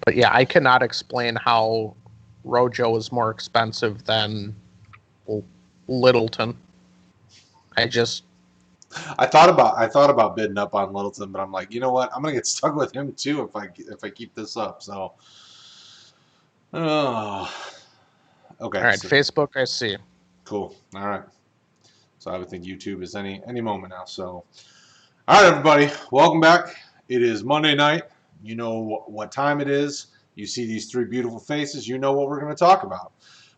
But yeah, I cannot explain how Rojo is more expensive than Littleton. I thought about bidding up on Littleton, but I'm like, you know what? I'm gonna get stuck with him too if I keep this up. So, oh, okay. All right, So, Facebook, I see. cool. All right. So I would think YouTube is any moment now. So, all right, everybody, welcome back. It is Monday night. You know what time it is. You see these three beautiful faces. You know what we're going to talk about.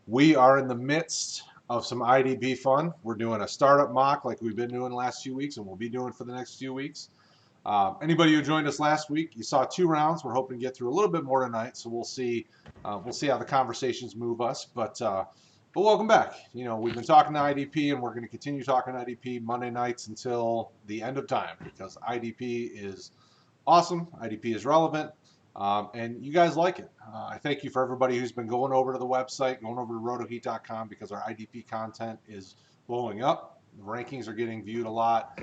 We are in the midst of some IDP fun. We're doing a startup mock like we've been doing the last few weeks, and we'll be doing for the next few weeks. Anybody who joined us last week, you saw 2 rounds. We're hoping to get through a little bit more tonight, so we'll see. We'll see how the conversations move us, but welcome back. You know, we've been talking to IDP, and we're going to continue talking to IDP Monday nights until the end of time because IDP is awesome. IDP is relevant, and you guys like it. I thank you for everybody who's been going over to the website, going over to rotoheat.com because our IDP content is blowing up. The rankings are getting viewed a lot.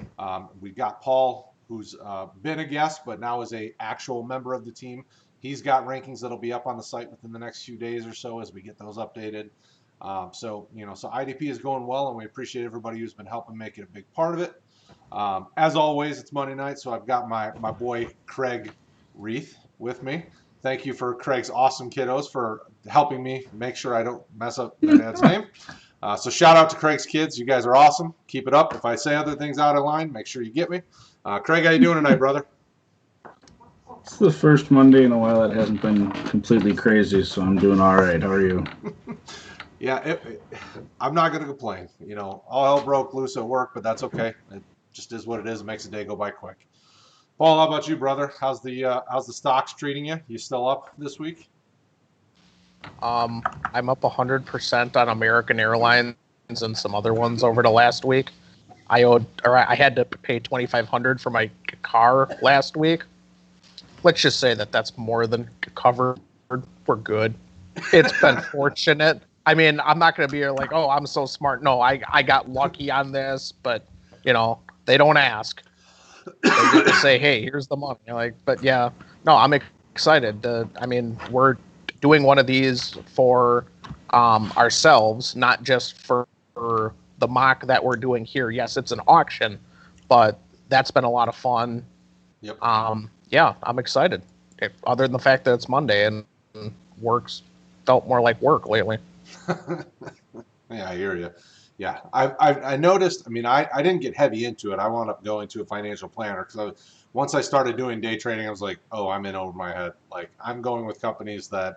We've got Paul, who's been a guest, but now is a actual member of the team. He's got rankings that'll be up on the site within the next few days or so as we get those updated. So IDP is going well, and we appreciate everybody who's been helping make it a big part of it. As always, it's Monday night, so I've got my boy Kraig Reith with me. Thank you for Craig's awesome kiddos for helping me make sure I don't mess up their dad's name. So shout out to Craig's kids. You guys are awesome. Keep it up. If I say other things out of line, make sure you get me. Kraig, how you doing tonight, brother? It's the first Monday in a while that hasn't been completely crazy, so I'm doing all right. How are you? Yeah, I'm not going to complain. You know, all hell broke loose at work, but that's okay. It just is what it is. It makes the day go by quick. Paul, how about you, brother? How's the stocks treating you? You still up this week? I'm up 100% on American Airlines and some other ones over the last week. I had to pay $2,500 for my car last week. Let's just say that's more than covered. We're good. It's been fortunate. I mean, I'm not going to be here like, oh, I'm so smart. No, I got lucky on this, but they don't ask. They just say, hey, here's the money. But yeah, no, I'm excited. We're doing one of these for ourselves, not just for the mock that we're doing here. Yes, it's an auction, but that's been a lot of fun. Yep. Yeah, I'm excited. Other than the fact that it's Monday and work's felt more like work lately. Yeah, I hear you. Yeah, I noticed. I mean, I didn't get heavy into it. I wound up going to a financial planner because once I started doing day trading, I was like, oh, I'm in over my head. Like, I'm going with companies that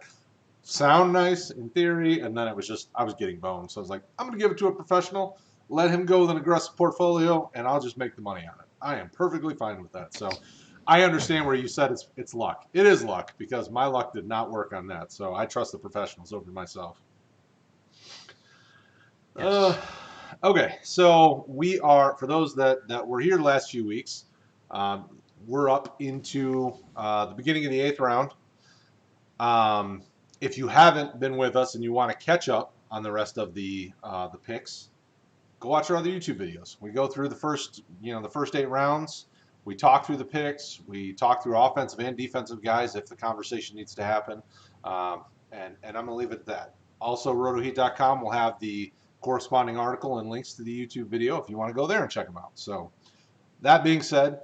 sound nice in theory, and then it was just I was getting boned. So I was like, I'm going to give it to a professional, let him go with an aggressive portfolio, and I'll just make the money on it. I am perfectly fine with that. So I understand where you said it's luck. It is luck because my luck did not work on that. So I trust the professionals over myself. Yes. Okay, so we are, for those that were here the last few weeks, we're up into the beginning of the 8th round. If you haven't been with us and you want to catch up on the rest of the picks, go watch our other YouTube videos. We go through the first 8 rounds. We talk through the picks. We talk through offensive and defensive guys if the conversation needs to happen. And I'm going to leave it at that. Also, rotoheat.com will have the corresponding article and links to the YouTube video if you want to go there and check them out. So that being said,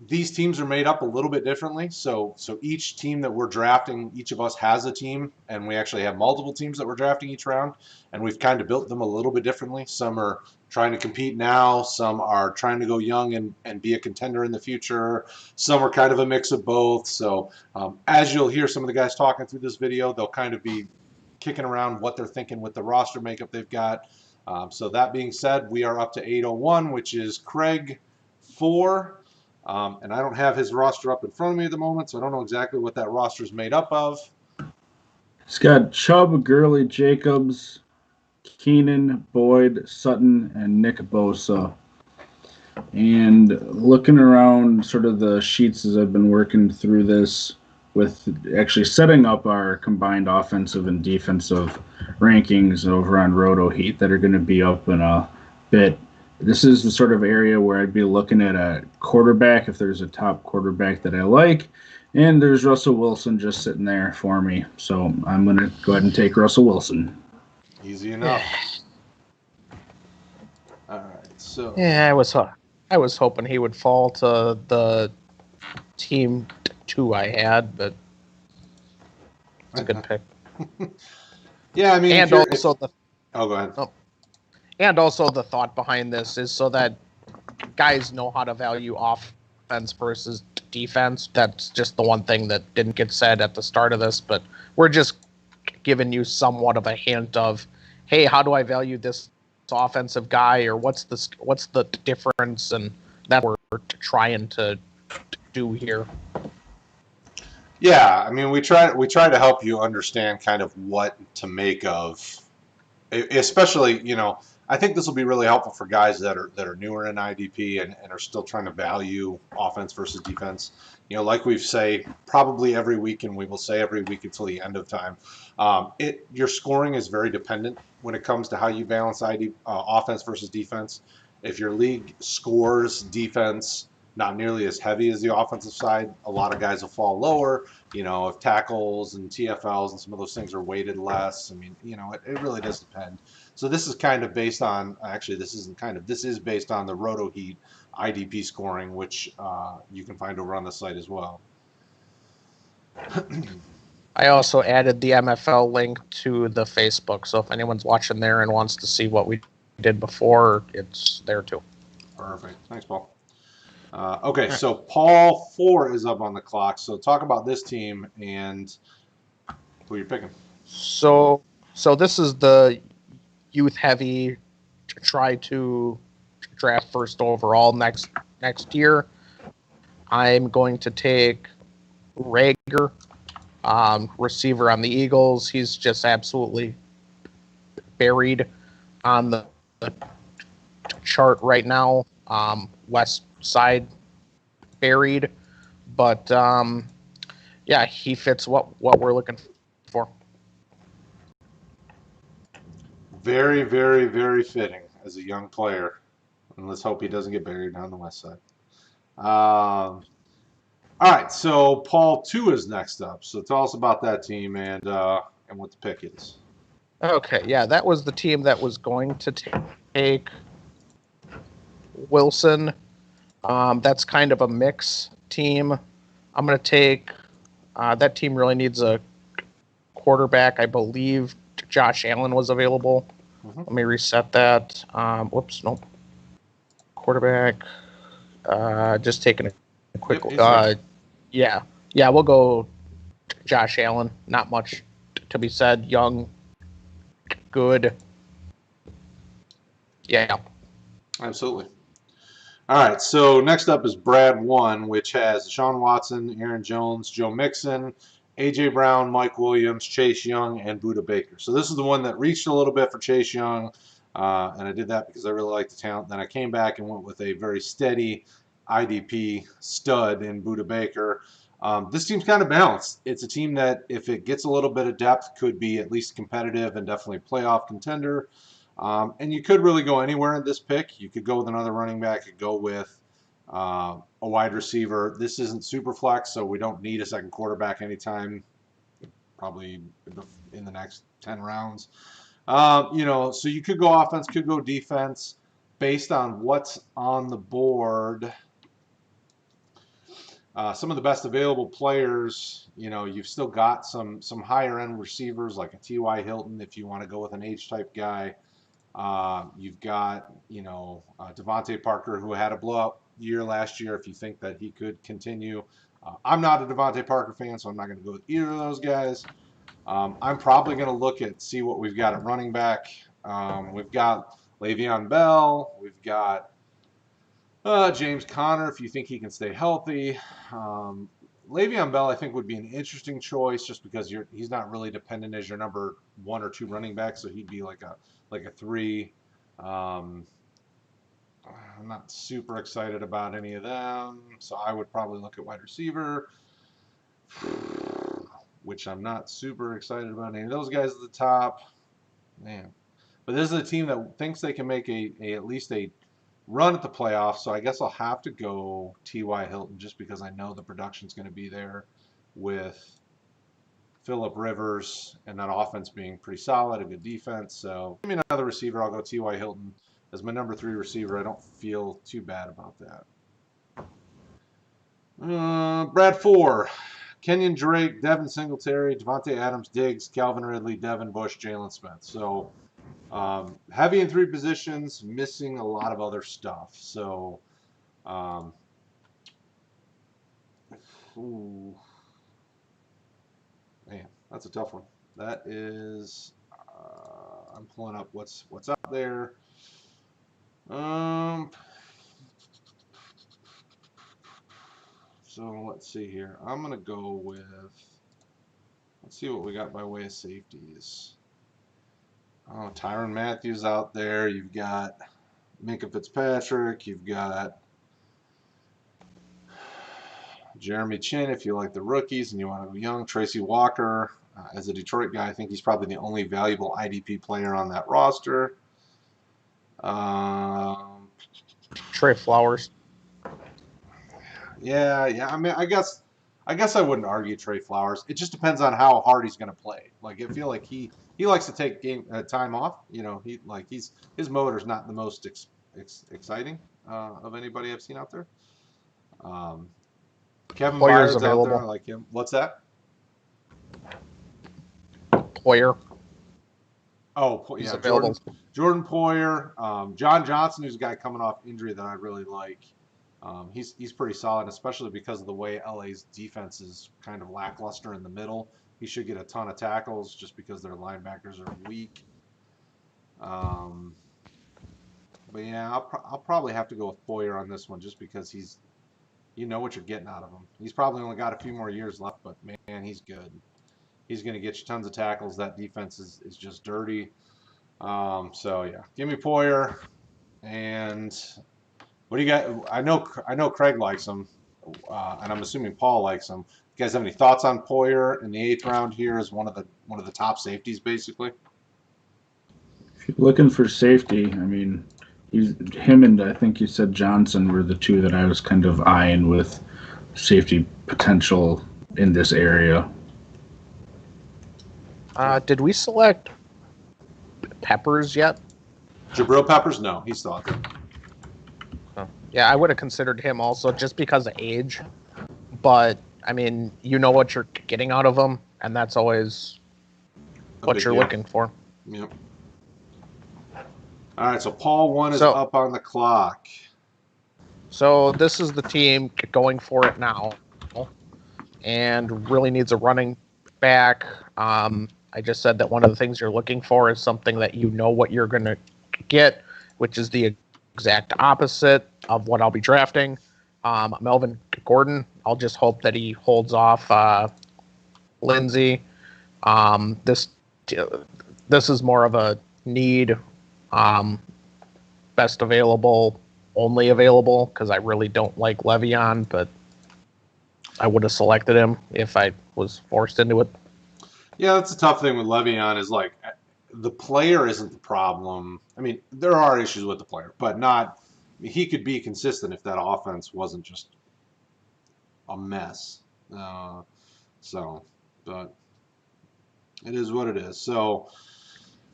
these teams are made up a little bit differently. So each team that we're drafting, each of us has a team, and we actually have multiple teams that we're drafting each round, and we've kind of built them a little bit differently. Some are trying to compete now. Some are trying to go young and be a contender in the future. Some are kind of a mix of both. So as you'll hear some of the guys talking through this video, they'll kind of be kicking around what they're thinking with the roster makeup they've got. So that being said, we are up to 801, which is Kraig 4. And I don't have his roster up in front of me at the moment, so I don't know exactly what that roster is made up of. It's got Chubb, Gurley, Jacobs, Keenan, Boyd, Sutton, and Nick Bosa. And looking around sort of the sheets as I've been working through this, with actually setting up our combined offensive and defensive rankings over on Roto Heat that are going to be up in a bit. This is the sort of area where I'd be looking at a quarterback if there's a top quarterback that I like, And there's Russell Wilson just sitting there for me. So I'm going to go ahead and take Russell Wilson. Easy enough. All right, so Yeah, I was hoping he would fall to the team 2 I had, but it's a good pick. yeah, I mean, And also the oh, go ahead. Oh, and also the thought behind this is so that guys know how to value offense versus defense. That's just the one thing that didn't get said at the start of this, but we're just giving you somewhat of a hint of, hey, how do I value this offensive guy, or what's the difference, and that's what we're trying to do here. Yeah, I mean, we try to help you understand kind of what to make of, especially, I think this will be really helpful for guys that are newer in IDP and are still trying to value offense versus defense. Like we say probably every week, and we will say every week until the end of time, your scoring is very dependent when it comes to how you balance offense versus defense. If your league scores defense not nearly as heavy as the offensive side, a lot of guys will fall lower. If tackles and TFLs and some of those things are weighted less, I mean, it really does depend. So this is kind of based on, actually, this is based on the Roto Heat IDP scoring, which you can find over on the site as well. I also added the MFL link to the Facebook, so if anyone's watching there and wants to see what we did before, it's there too. Perfect. Thanks, Paul. Okay, so Paul 4 is up on the clock. So talk about this team and who you're picking. So this is the youth heavy, try to draft first overall next year. I'm going to take Rager, receiver on the Eagles. He's just absolutely buried on the chart right now. West side buried, but yeah, he fits what we're looking for. Very, very, very fitting as a young player. And let's hope he doesn't get buried on the west side. All right, so Paul 2 is next up. So tell us about that team and what the pick is. Okay, yeah, that was the team that was going to take Wilson. That's kind of a mix team. I'm going to take that team really needs a quarterback. I believe Josh Allen was available. Mm-hmm. Let me reset that. Whoops, nope. Quarterback. Just taking a quick. Yeah, we'll go Josh Allen. Not much to be said. Young, good. Yeah. Absolutely. All right, so next up is Brad 1, which has Deshaun Watson, Aaron Jones, Joe Mixon, A.J. Brown, Mike Williams, Chase Young, and Budda Baker. So this is the one that reached a little bit for Chase Young, and I did that because I really liked the talent. Then I came back and went with a very steady IDP stud in Budda Baker. This team's kind of balanced. It's a team that, if it gets a little bit of depth, could be at least competitive and definitely a playoff contender. And you could really go anywhere in this pick. You could go with another running back. You could go with a wide receiver. This isn't super flex, so we don't need a second quarterback anytime, probably in the next 10 rounds. So you could go offense, could go defense, based on what's on the board. Some of the best available players, you've still got some higher end receivers like a T.Y. Hilton if you want to go with an H-type guy. You've got, Devontae Parker, who had a blowout year last year, if you think that he could continue. I'm not a Devontae Parker fan, so I'm not going to go with either of those guys. I'm probably going to see what we've got at running back. We've got Le'Veon Bell. We've got James Conner, if you think he can stay healthy. Le'Veon Bell, I think, would be an interesting choice just because he's not really dependent as your number 1 or 2 running back, so he'd be like a 3. I'm not super excited about any of them, so I would probably look at wide receiver, which I'm not super excited about any of those guys at the top. Man, but this is a team that thinks they can make at least a run at the playoffs, so I guess I'll have to go T.Y. Hilton just because I know the production's going to be there. with Phillip Rivers and that offense being pretty solid, a good defense. So give me another receiver. I'll go T.Y. Hilton as my number 3 receiver. I don't feel too bad about that. Brad 4. Kenyon Drake, Devin Singletary, Devontae Adams, Diggs, Calvin Ridley, Devin Bush, Jalen Smith. So heavy in 3 positions, missing a lot of other stuff. So, man, that's a tough one. That is, I'm pulling up what's up there. So let's see here. I'm gonna go with. Let's see what we got by way of safeties. Oh, Tyrann Matthews out there. You've got Minkah Fitzpatrick. You've got Jeremy Chin if you like the rookies and you want to go young. Tracy Walker. As a Detroit guy, I think he's probably the only valuable IDP player on that roster. Trey Flowers. Yeah. I mean, I guess I wouldn't argue Trey Flowers. It just depends on how hard he's going to play. Like, I feel like he likes to take time off. You know, his motor's not the most exciting of anybody I've seen out there. Kevin Byard's out there. I like him. What's that? Poyer. Oh, yeah, Jordan Poyer. John Johnson, who's a guy coming off injury that I really like. He's pretty solid, especially because of the way LA's defense is kind of lackluster in the middle. He should get a ton of tackles just because their linebackers are weak. But yeah, I'll probably have to go with Poyer on this one just because you know what you're getting out of him. He's probably only got a few more years left, but man, he's good. He's going to get you tons of tackles. That defense is just dirty. So yeah, give me Poyer. And what do you got? I know Kraig likes him, and I'm assuming Paul likes him. You guys have any thoughts on Poyer in the 8th round here as one of the top safeties, basically? If you're looking for safety, I mean, him and I think you said Johnson were the 2 that I was kind of eyeing with safety potential in this area. Did we select Peppers yet? Jabril Peppers? No, he's still out there. Oh. Yeah, I would have considered him also just because of age. But, I mean, you know what you're getting out of him, and that's always what you're looking for. Yep. All right, so Paul 1 is up on the clock. So this is the team going for it now and really needs a running back. I just said that one of the things you're looking for is something that you know what you're going to get, which is the exact opposite of what I'll be drafting. Melvin Gordon, I'll just hope that he holds off Lindsey. This is more of a need, best available, only available, because I really don't like Le'Veon, but I would have selected him if I was forced into it. Yeah, that's a tough thing with Le'Veon is like the player isn't the problem. I mean, there are issues with the player, but not. He could be consistent if that offense wasn't just a mess. But it is what it is. So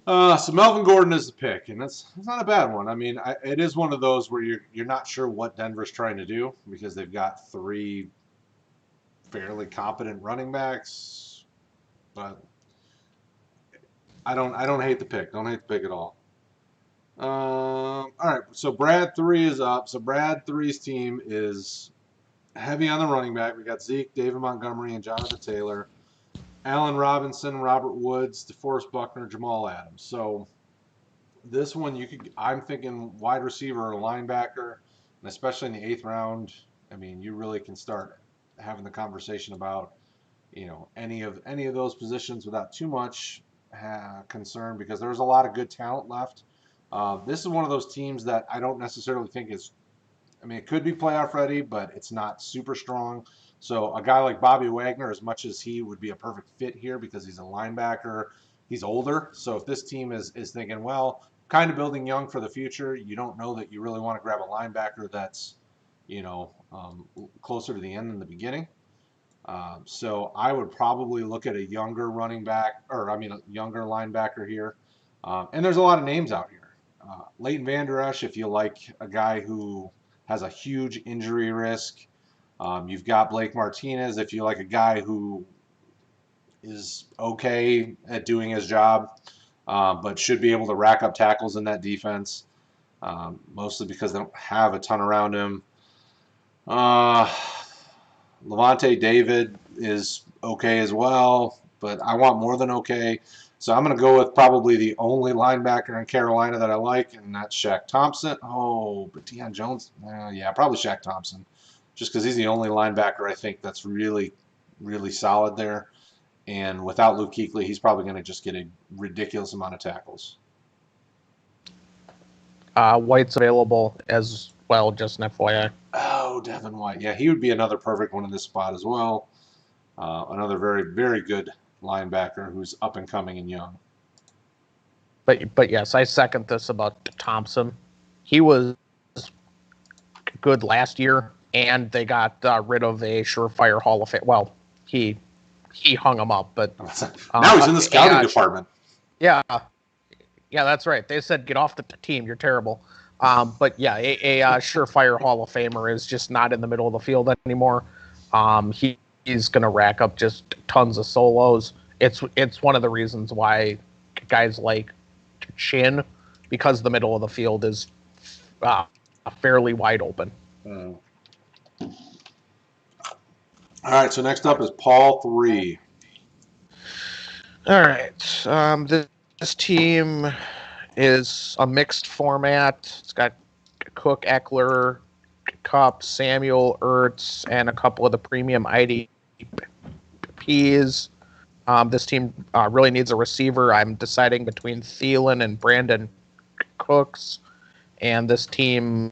Melvin Gordon is the pick, and it's not a bad one. I mean, it is one of those where you're not sure what Denver's trying to do because they've got 3 fairly competent running backs. But I don't hate the pick. Don't hate the pick at all. All right, so Brad 3 is up. So Brad 3's team is heavy on the running back. We got Zeke, David Montgomery, and Jonathan Taylor. Allen Robinson, Robert Woods, DeForest Buckner, Jamal Adams. So this one I'm thinking wide receiver or linebacker, and especially in the 8th round. I mean, you really can start having the conversation about any of those positions without too much concern because there's a lot of good talent left. This is one of those teams that I don't necessarily think is. I mean, it could be playoff ready, but it's not super strong. So a guy like Bobby Wagner, as much as he would be a perfect fit here because he's a linebacker, he's older. So if this team is thinking, well, kind of building young for the future, you don't know that you really want to grab a linebacker that's, closer to the end than the beginning. So I would probably look at a younger running back, a younger linebacker here. And there's a lot of names out here. Leighton Vander Esch, if you like a guy who has a huge injury risk. You've got Blake Martinez, if you like a guy who is okay at doing his job, but should be able to rack up tackles in that defense, mostly because they don't have a ton around him. Levante David is okay as well, but I want more than okay. So I'm going to go with probably the only linebacker in Carolina that I like, and that's Shaq Thompson. Oh, but Deion Jones, yeah, probably Shaq Thompson, just because he's the only linebacker I think that's really, really solid there. And without Luke Kuechly, he's probably going to just get a ridiculous amount of tackles. White's available as well, just an FYI. Oh, Davon White. Yeah, he would be another perfect one in this spot as well. Another very, very good linebacker who's up and coming and young. But yes, I second this about Thompson. He was good last year, and they got rid of a surefire Hall of Fame. Well, he hung him up, but now he's in the scouting department. Yeah, that's right. They said get off the team. You're terrible. But yeah, a surefire Hall of Famer is just not in the middle of the field anymore. He's going to rack up just tons of solos. It's one of the reasons why guys like Chin, because the middle of the field is fairly wide open. All right, so next up is Paul 3. All right, this team is a mixed format. It's got Cook, Eckler, Kupp, Samuel, Ertz, and a couple of the premium IDPs. This team really needs a receiver. I'm deciding between Thielen and Brandon Cooks. And this team,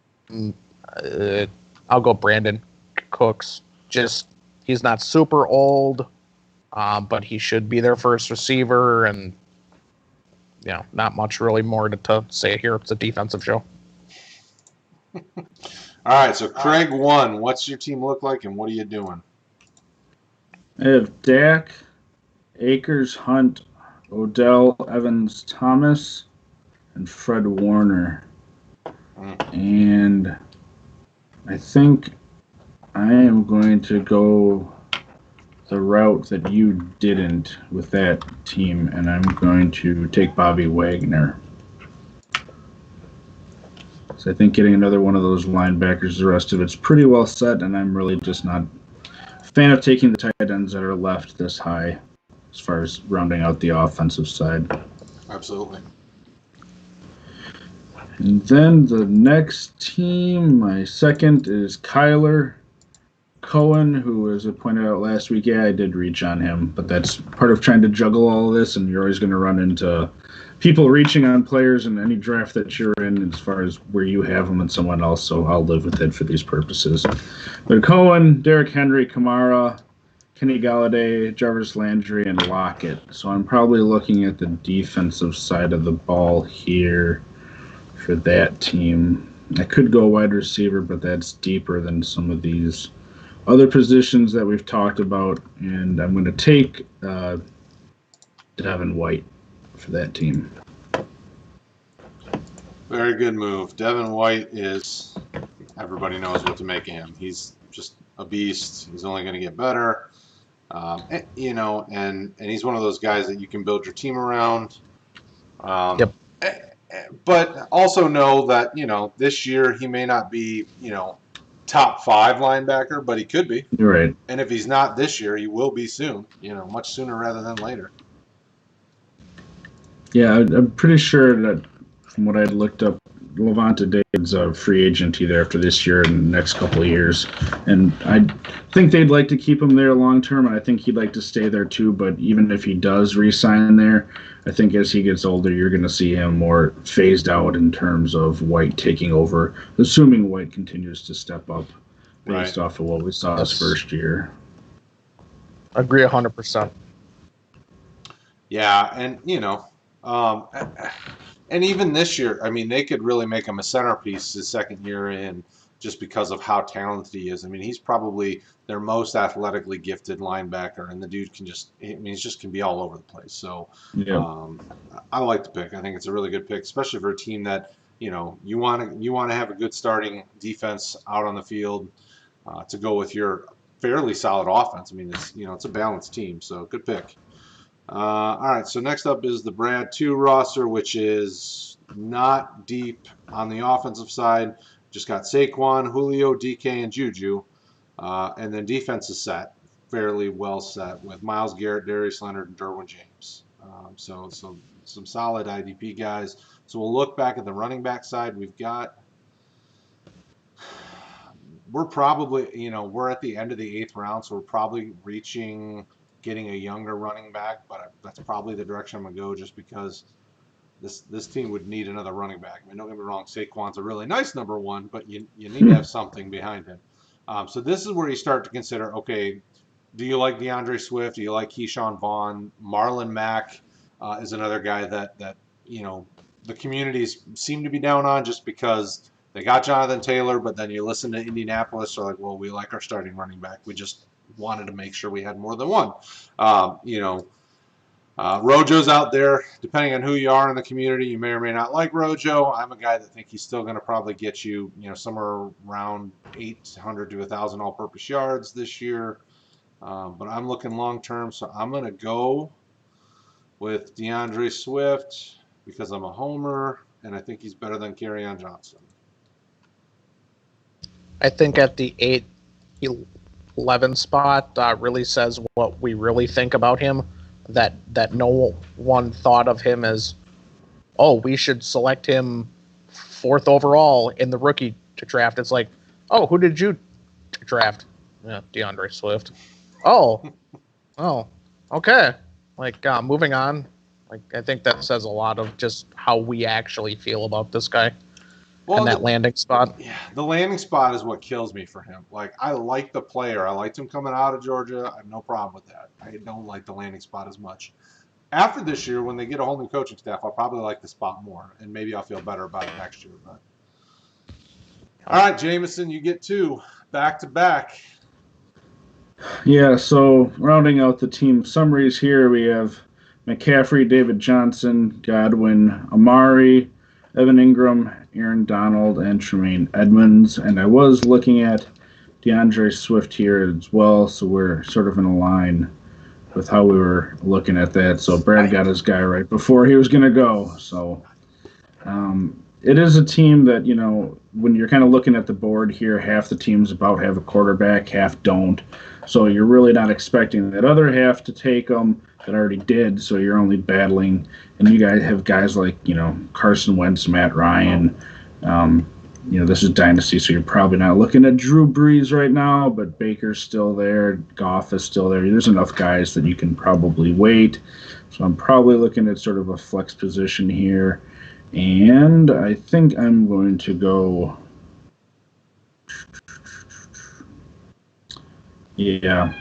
I'll go Brandon Cooks. He's not super old, but he should be their first receiver. And, not much really more to say here. It's a defensive show. All right, so Craig 1, what's your team look like and what are you doing? I have Dak, Akers, Hunt, Odell, Evans, Thomas, and Fred Warner. And I think I am going to go the route that you didn't with that team, and I'm going to take Bobby Wagner. So I think getting another one of those linebackers, the rest of it's pretty well set, and I'm really just not a fan of taking the tight ends that are left this high as far as rounding out the offensive side. Absolutely. And then the next team, my second, is Kyler Cohen, who, as I pointed out last week, I did reach on him, but that's part of trying to juggle all of this, and you're always going to run into people reaching on players in any draft that you're in as far as where you have them and someone else, so I'll live with it for these purposes. But Cohen, Derrick Henry, Kamara, Kenny Galladay, Jarvis Landry, and Lockett. So I'm probably looking at the defensive side of the ball here for that team. I could go wide receiver, but that's deeper than some of these other positions that we've talked about, and I'm going to take Davon White for that team. Very good move. Davon White is, everybody knows what to make of him. He's just a beast. He's only going to get better. And he's one of those guys that you can build your team around. Yep. But also know that, this year he may not be, top 5 linebacker, but he could be. You're right. And if he's not this year, he will be soon, much sooner rather than later. Yeah, I'm pretty sure that from what I had looked up, Levante David's a free agent either after this year and the next couple of years. And I think they'd like to keep him there long term, and I think he'd like to stay there too. But even if he does re-sign there, I think as he gets older, you're going to see him more phased out in terms of White taking over, assuming White continues to step up based off of what we saw his first year. Agree 100%. Yeah, and, and even this year, I mean, they could really make him a centerpiece his second year in. just because of how talented he is. I mean, he's probably their most athletically gifted linebacker, and the dude can can be all over the place. So I like the pick. I think it's a really good pick, especially for a team that, you want to have a good starting defense out on the field to go with your fairly solid offense. I mean, it's a balanced team, so good pick. All right, so next up is the Brad 2 roster, which is not deep on the offensive side. Just got Saquon, Julio, DK, and Juju. And then defense is set, fairly well set, with Myles Garrett, Darius Leonard, and Derwin James. So some solid IDP guys. So we'll look back at the running back side. We're probably, we're at the end of the 8th round, so we're probably getting a younger running back, but that's probably the direction I'm going to go, just because this team would need another running back. I mean, don't get me wrong, Saquon's a really nice number 1, but you need to have something behind him. So this is where you start to consider, okay, do you like DeAndre Swift? Do you like Keyshawn Vaughn? Marlon Mack is another guy that the communities seem to be down on, just because they got Jonathan Taylor, but then you listen to Indianapolis, they're like, well, we like our starting running back. We just wanted to make sure we had more than one. Rojo's out there. Depending on who you are in the community, you may or may not like Rojo. I'm a guy that think he's still going to probably get you, somewhere around 800 to 1,000 all-purpose yards this year. But I'm looking long-term, so I'm going to go with DeAndre Swift because I'm a homer, and I think he's better than Kerryon Johnson. I think at the 8-11 spot really says what we really think about him. That no one thought of him as, oh, we should select him 4th overall in the rookie draft. It's like, oh, who did you draft? Yeah, DeAndre Swift. Oh, okay. Like, moving on. Like, I think that says a lot of just how we actually feel about this guy. Well, and that landing spot. Yeah, the landing spot is what kills me for him. Like, I like the player. I liked him coming out of Georgia. I have no problem with that. I don't like the landing spot as much. After this year, when they get a whole new coaching staff, I'll probably like the spot more, and maybe I'll feel better about it next year. But all right, Jameson, you get 2 back-to-back. Yeah, so rounding out the team summaries here, we have McCaffrey, David Johnson, Godwin, Amari, Evan Ingram, Aaron Donald, and Tremaine Edmonds. And I was looking at DeAndre Swift here as well, so we're sort of in a line with how we were looking at that. So Brad got his guy right before he was going to go. So it is a team that, when you're kind of looking at the board here, half the teams about have a quarterback, half don't. So you're really not expecting that other half to take them that already did. So you're only battling. And you guys have guys like, Carson Wentz, Matt Ryan. This is Dynasty, so you're probably not looking at Drew Brees right now, but Baker's still there. Goff is still there. There's enough guys that you can probably wait. So I'm probably looking at sort of a flex position here. And I think I'm going to go... Yeah,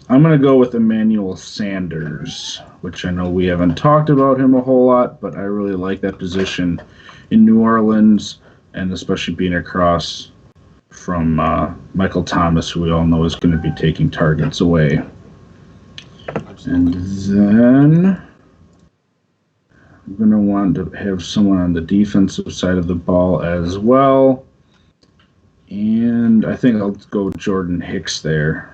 I'm going to go with Emmanuel Sanders, which I know we haven't talked about him a whole lot, but I really like that position in New Orleans, and especially being across from Michael Thomas, who we all know is going to be taking targets away. And then I'm going to want to have someone on the defensive side of the ball as well. And I think I'll go Jordan Hicks there,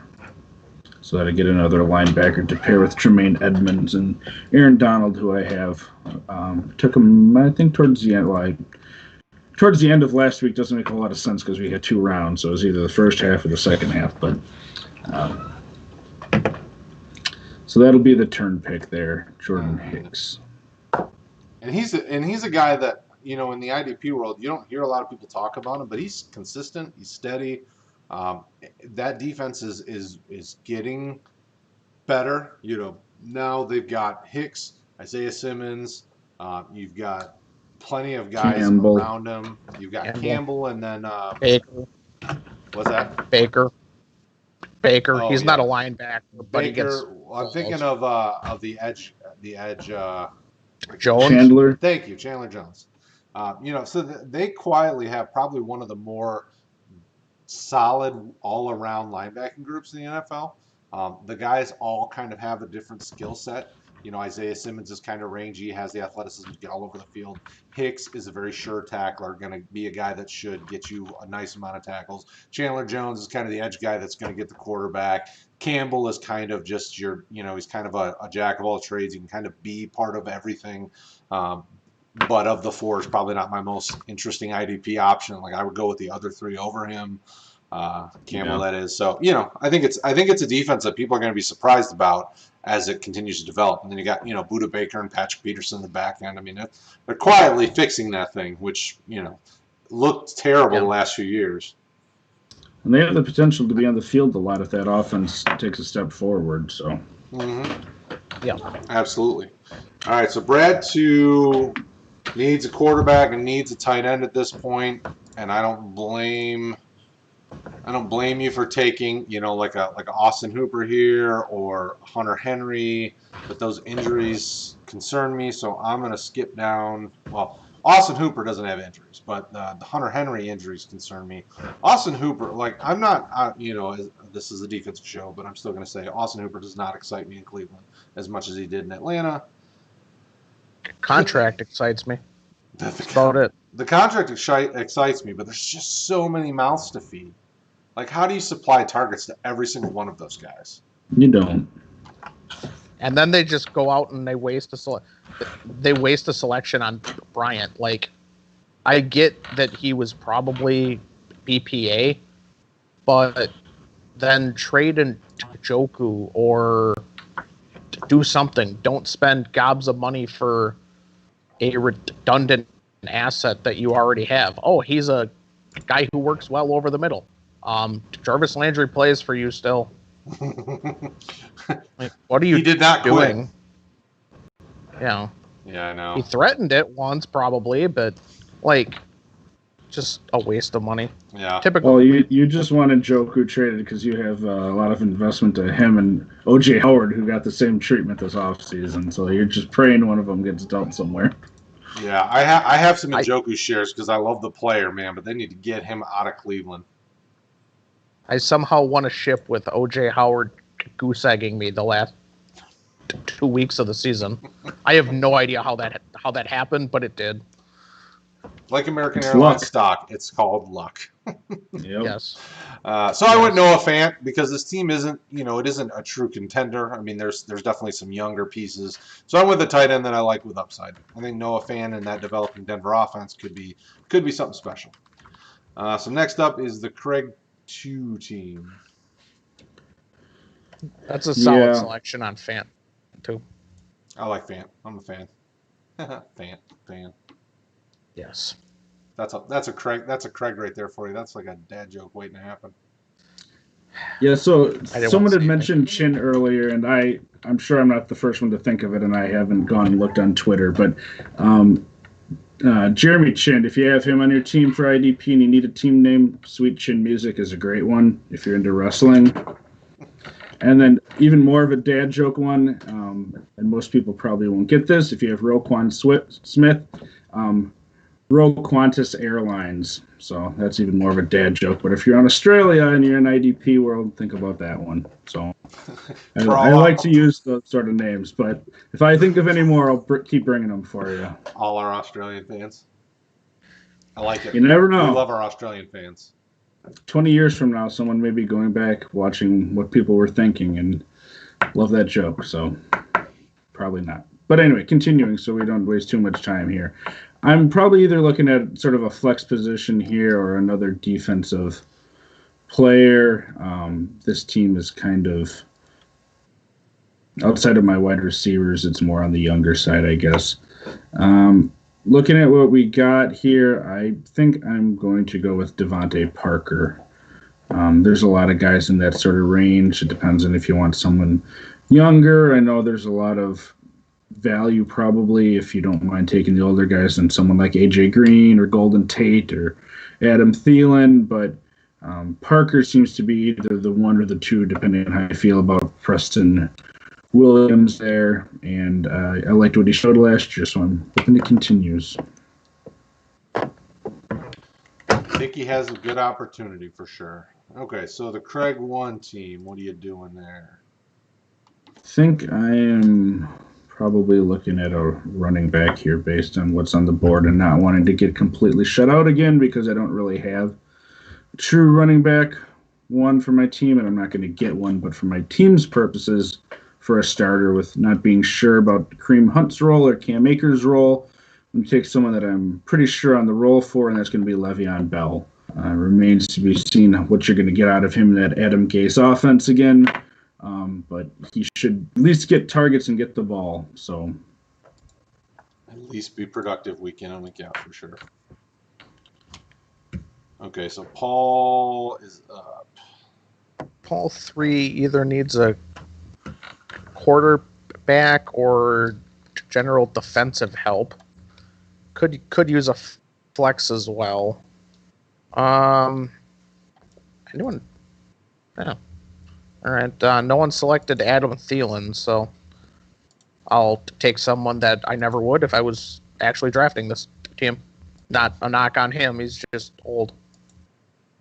so that I get another linebacker to pair with Tremaine Edmonds and Aaron Donald, who I have. Took him, I think, towards the end. Towards the end of last week doesn't make a lot of sense because we had 2 rounds, so it was either the first half or the second half. But so that'll be the turn pick there, Jordan Hicks. And he's a guy that, in the IDP world, you don't hear a lot of people talk about him, but he's consistent, he's steady. That defense is getting better. Now they've got Hicks, Isaiah Simmons. You've got plenty of guys around him. You've got Campbell, and then Baker. What's that? Baker. Oh, He's not a linebacker, but he gets. I'm thinking of the edge. Jones. Chandler. Thank you, Chandler Jones. So they quietly have probably one of the more solid all-around linebacking groups in the NFL. The guys all kind of have a different skill set. You know, Isaiah Simmons is kind of rangy, has the athleticism to get all over the field. Hicks is a very sure tackler, going to be a guy that should get you a nice amount of tackles. Chandler Jones is kind of the edge guy that's going to get the quarterback. Campbell is kind of just your, you know, he's kind of a jack of all trades. He can kind of be part of everything. But of the four, is probably not my most interesting IDP option. Like, I would go with the other three over him. Campbell, that is. So, you know, I think it's a defense that people are going to be surprised about as it continues to develop. And then you got, you know, Buda Baker and Patrick Peterson in the back end. I mean, they're quietly fixing that thing, which, you know, looked terrible the last few years. And they have the potential to be on the field a lot if that offense takes a step forward. So, yeah, absolutely. All right, so Brad needs a quarterback and needs a tight end at this point, and I don't blame you for taking, you know, like a Austin Hooper here or Hunter Henry, but those injuries concern me, so I'm going to skip down. Well, Austin Hooper doesn't have injuries, but the Hunter Henry injuries concern me. Austin Hooper, like, I'm not, you know, this is a defensive show, but I'm still going to say Austin Hooper does not excite me in Cleveland as much as he did in Atlanta. Contract excites me. That's about it. The contract excites me, but there's just so many mouths to feed. Like, how do you supply targets to every single one of those guys? You don't. And then they just go out and they waste a selection on Bryant. Like, I get that he was probably BPA, but then trade in Joku or do something. Don't spend gobs of money for a redundant asset that you already have. Oh, he's a guy who works well over the middle. Jarvis Landry plays for you still. Like, what are you He did not doing? Quit. Yeah. Yeah, I know. He threatened it once probably, but like, just a waste of money. Yeah. Typical. Well, you just wanted Joku traded because you have a lot of investment to him and O.J. Howard, who got the same treatment this offseason. So you're just praying one of them gets dealt somewhere. Yeah, I have some Njoku shares because I love the player, man, but they need to get him out of Cleveland. I somehow won a ship with O.J. Howard goose egging me the last 2 weeks of the season. I have no idea how that happened, but it did. Like American Airlines stock, it's called luck. Yep. Yes. So I went Noah Fant because this team isn't, you know, it isn't a true contender. I mean, there's definitely some younger pieces. So I went with the tight end that I like with upside. I think Noah Fant and that developing Denver offense could be something special. So next up is the Kraig 2 team. That's a solid selection on Fant, too. I like Fant. I'm a fan. Fan. Yes. That's a Kraig right there for you. That's like a dad joke waiting to happen. Yeah, so someone had mentioned Chin earlier, and I'm sure I'm not the first one to think of it, and I haven't gone and looked on Twitter, but Jeremy Chin, if you have him on your team for IDP and you need a team name, Sweet Chin Music is a great one if you're into wrestling. And then even more of a dad joke one, and most people probably won't get this, if you have Roquan Smith, Qantas Airlines. So that's even more of a dad joke. But if you're on Australia and you're in IDP world, think about that one. So I like to use those sort of names. But if I think of any more, I'll keep bringing them for you. All our Australian fans. I like it. You never know. We love our Australian fans. 20 years from now, someone may be going back, watching what people were thinking, and love that joke. So probably not. But anyway, continuing so we don't waste too much time here. I'm probably either looking at sort of a flex position here or another defensive player. This team is kind of outside of my wide receivers. It's more on the younger side, I guess. Looking at what we got here, I think I'm going to go with Devontae Parker. There's a lot of guys in that sort of range. It depends on if you want someone younger. I know there's a lot of value probably if you don't mind taking the older guys than someone like AJ Green or Golden Tate or Adam Thielen, but Parker seems to be either the one or the two depending on how you feel about Preston Williams there, and I liked what he showed last year, so I'm hoping it continues. think he has a good opportunity for sure. Okay, so the Kraig 1 team, what are you doing there? I think I am probably looking at a running back here based on what's on the board and not wanting to get completely shut out again because I don't really have a true running back one for my team, and I'm not going to get one, but for my team's purposes, for a starter with not being sure about Kareem Hunt's role or Cam Akers' role, I'm going to take someone that I'm pretty sure on the roll for, and that's going to be Le'Veon Bell. Remains to be seen what you're going to get out of him in that Adam Gase offense again, but he should at least get targets and get the ball. So At least be productive week in and week out for sure. Okay, so Paul is up. Paul 3 either needs a quarterback or general defensive help. Could use a flex as well. Anyone? Yeah. All right. No one selected Adam Thielen, so I'll take someone that I never would if I was actually drafting this team. Not a knock on him. He's just old.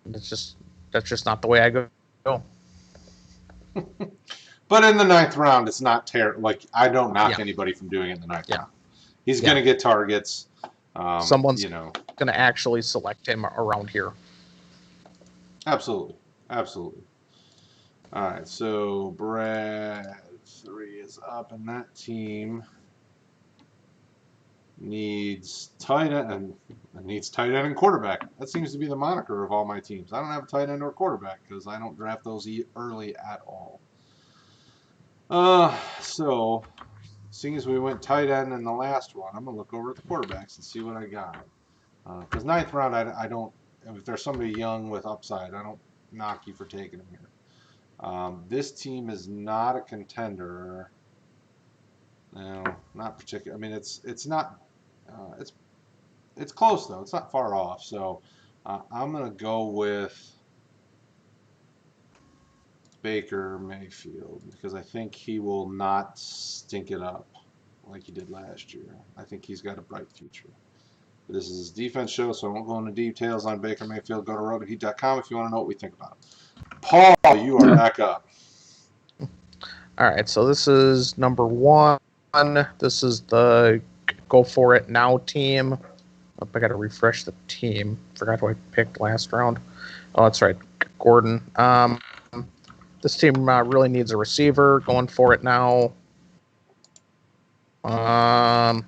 That's just not the way I go. But in the 9th round, it's not terrible. Like, I don't knock anybody from doing it in the 9th round. He's going to get targets. Someone's going to actually select him around here. Absolutely. Absolutely. All right, so Brad 3 is up, and that team needs tight end and quarterback. That seems to be the moniker of all my teams. I don't have a tight end or quarterback because I don't draft those early at all. So seeing as we went tight end in the last one, I'm gonna look over at the quarterbacks and see what I got. Because 9th round, I don't. If there's somebody young with upside, I don't knock you for taking them here. This team is not a contender. No, not particular. I mean, it's not. It's close though. It's not far off. So I'm gonna go with Baker Mayfield because I think he will not stink it up like he did last year. I think he's got a bright future. This is his defense show, so I won't go into details on Baker Mayfield. Go to rotoheat.com if you want to know what we think about him. Paul, you are back up. All right, so this is number 1. This is the Go For It Now team. Oh, I got to refresh the team. Forgot who I picked last round. Oh, that's right, Gordon. This team really needs a receiver. Going for it now. Do I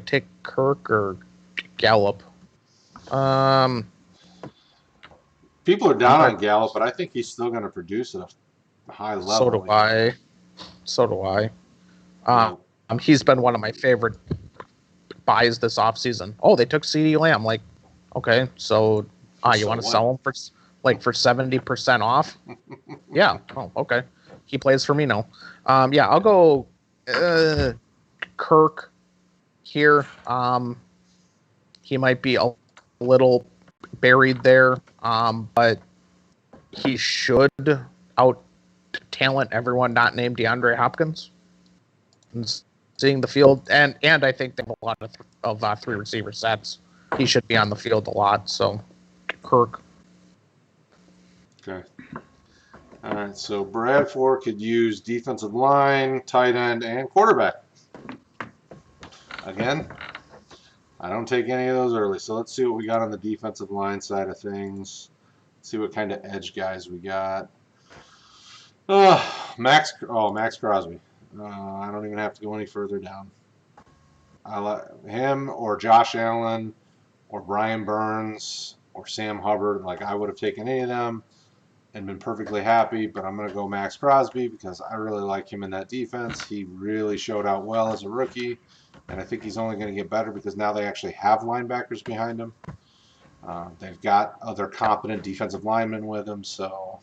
take Kirk or Gallup? People are down on Gallup, but I think he's still going to produce at a high level. So do I. He's been one of my favorite buys this offseason. Oh, they took CeeDee Lamb. Like, okay, so you want to sell him for 70% off? Yeah. Oh, okay. He plays for me now. I'll go Kirk here. He might be a little buried there, but he should out talent everyone not named DeAndre Hopkins. And seeing the field, and I think they have a lot of 3 receiver sets. He should be on the field a lot. So Kirk. Okay. All right, so Bradford could use defensive line, tight end, and quarterback. Again, I don't take any of those early, so let's see what we got on the defensive line side of things. See what kind of edge guys we got. Max Crosby. I don't even have to go any further down. I like him or Josh Allen or Brian Burns or Sam Hubbard. Like, I would have taken any of them and been perfectly happy, but I'm going to go Max Crosby because I really like him in that defense. He really showed out well as a rookie, and I think he's only going to get better because now they actually have linebackers behind him. They've got other competent defensive linemen with him, so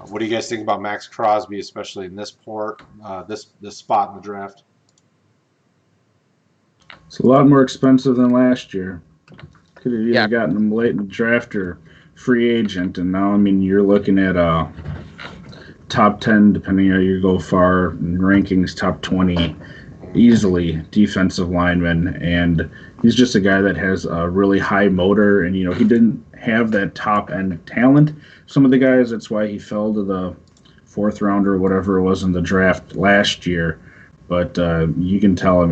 what do you guys think about Max Crosby, especially in this this spot in the draft? It's a lot more expensive than last year. Could have either gotten him late in the draft or free agent, and now, I mean, you're looking at top 10, depending on how you go far, in rankings, top 20, easily defensive linemen, and he's just a guy that has a really high motor, and he didn't have that top end talent. Some of the guys, that's why he fell to the fourth round or whatever it was in the draft last year. But you can tell,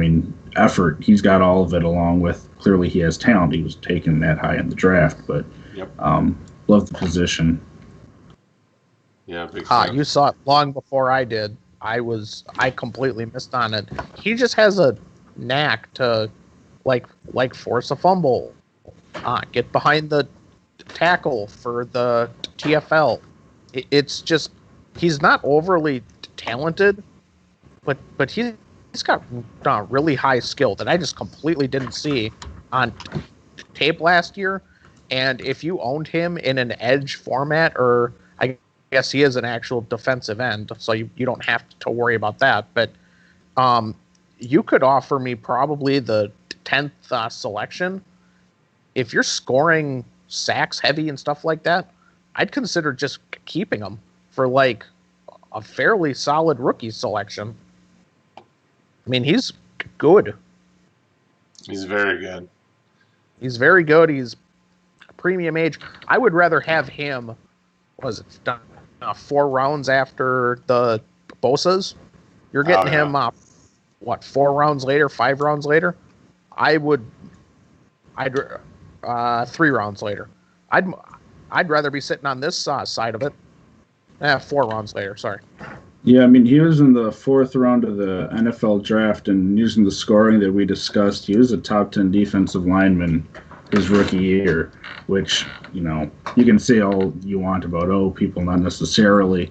effort, he's got all of it, along with clearly he has talent. He was taken that high in the draft, but love the position. Yeah, big fan. You saw it long before I did. I completely missed on it. He just has a knack to like force a fumble, get behind the tackle for the TFL. It's just he's not overly talented, but he's got really high skill that I just completely didn't see on tape last year. And if you owned him in an edge format, or I guess he is an actual defensive end, so you don't have to worry about that. But you could offer me probably the 10th selection. If you're scoring sacks heavy and stuff like that, I'd consider just keeping him for like a fairly solid rookie selection. He's good. He's very good. He's very good. He's premium age. I would rather have him, 4 rounds after the Bosa's? You're getting him, 4 rounds later, 5 rounds later? I'd 3 rounds later. I'd rather be sitting on this side of it. 4 rounds later, sorry. Yeah, he was in the 4th round of the NFL draft, and using the scoring that we discussed, he was a top 10 defensive lineman his rookie year, which, you can say all you want about, people not necessarily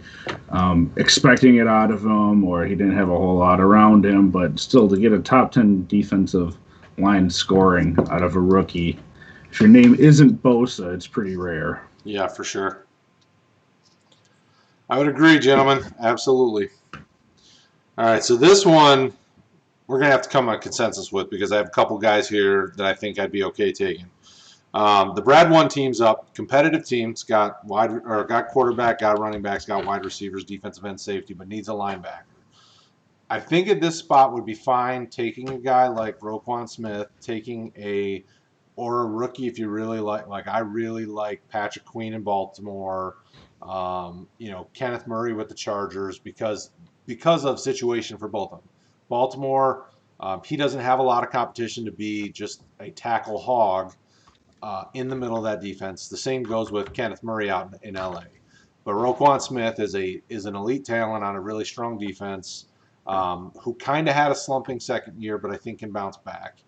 expecting it out of him, or he didn't have a whole lot around him, but still to get a top 10 defensive line scoring out of a rookie, if your name isn't Bosa, it's pretty rare. Yeah, for sure. I would agree, gentlemen. Absolutely. All right, so this one we're going to have to come to a consensus with, because I have a couple guys here that I think I'd be okay taking. The Brad 1 team's up. Competitive teams got quarterback, got running backs, got wide receivers, defensive end, safety, but needs a linebacker. I think at this spot would be fine taking a guy like Roquan Smith, or a rookie if you really like I really like Patrick Queen in Baltimore. Kenneth Murray with the Chargers, because of situation for both of them. Baltimore, he doesn't have a lot of competition to be just a tackle hog in the middle of that defense. The same goes with Kenneth Murray out in LA. But Roquan Smith is an elite talent on a really strong defense, who kind of had a slumping second year, but I think can bounce back.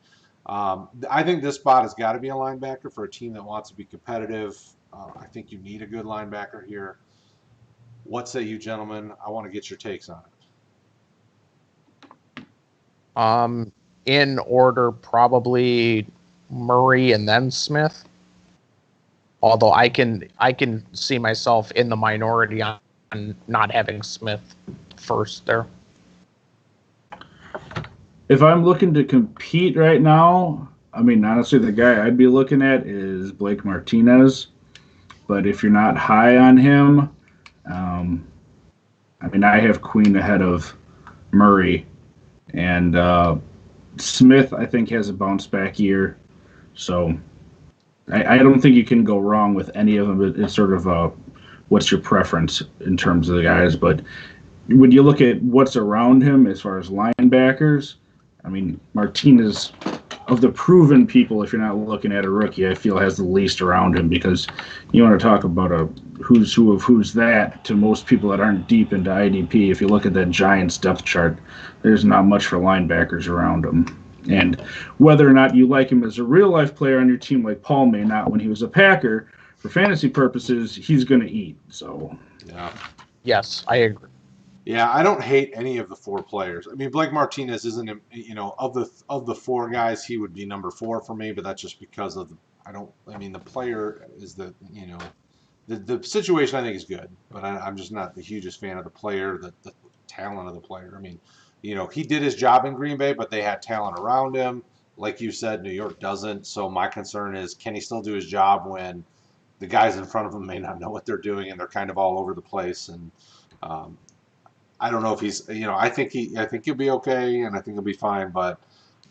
I think this spot has got to be a linebacker for a team that wants to be competitive. I think you need a good linebacker here. What say you, gentlemen? I want to get your takes on it. In order, probably Murray and then Smith. Although I can see myself in the minority on not having Smith first there. If I'm looking to compete right now, honestly, the guy I'd be looking at is Blake Martinez. But if you're not high on him, I have Queen ahead of Murray. And Smith, I think, has a bounce back year. So I don't think you can go wrong with any of them. It's sort of what's your preference in terms of the guys. But when you look at what's around him as far as linebackers, Martinez, of the proven people, if you're not looking at a rookie, I feel has the least around him, because you want to talk about a who's who of who's that to most people that aren't deep into IDP. If you look at that Giants depth chart, there's not much for linebackers around him. And whether or not you like him as a real-life player on your team, like Paul may not when he was a Packer, for fantasy purposes, he's going to eat. So, yeah. Yes, I agree. Yeah, I don't hate any of the 4 players. Blake Martinez isn't, of the 4 guys, he would be number 4 for me, but that's just because of the player is the situation I think is good, but I'm just not the hugest fan of the player, the talent of the player. He did his job in Green Bay, but they had talent around him. Like you said, New York doesn't. So my concern is, can he still do his job when the guys in front of him may not know what they're doing and they're kind of all over the place? And I don't know if he's, I think he'll be okay, and I think he'll be fine. But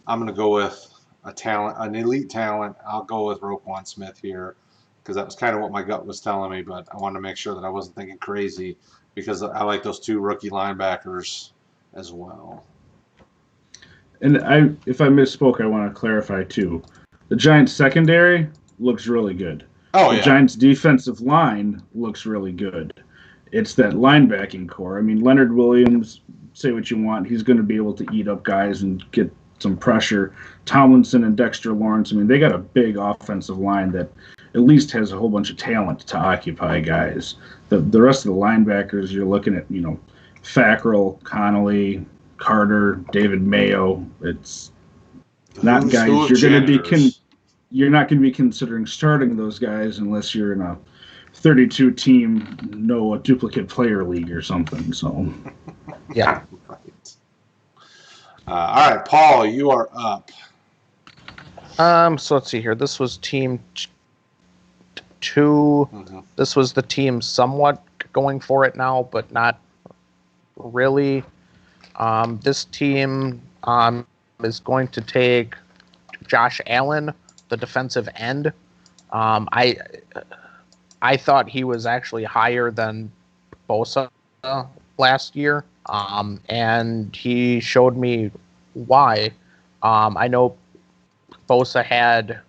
I'm going to go with an elite talent, I'll go with Roquan Smith here because that was kind of what my gut was telling me. But I wanted to make sure that I wasn't thinking crazy because I like those 2 rookie linebackers as well. And if I misspoke, I want to clarify too. The Giants secondary looks really good. Oh, the Giants defensive line looks really good. It's that linebacking core. I mean, Leonard Williams, say what you want, he's going to be able to eat up guys and get some pressure. Tomlinson and Dexter Lawrence, I mean, they got a big offensive line that at least has a whole bunch of talent to occupy guys. The rest of the linebackers, you're looking at, Fackrell, Connolly, Carter, David Mayo. It's not guys you're not going to be considering starting those guys unless you're in a 32 team no duplicate player league or something. So yeah. Right. All right, Paul, you are up. So let's see here. This was team 2. Mm-hmm. This was the team somewhat going for it now, but not really. This team is going to take Josh Allen, the defensive end. I thought he was actually higher than Bosa last year, and he showed me why. I know Bosa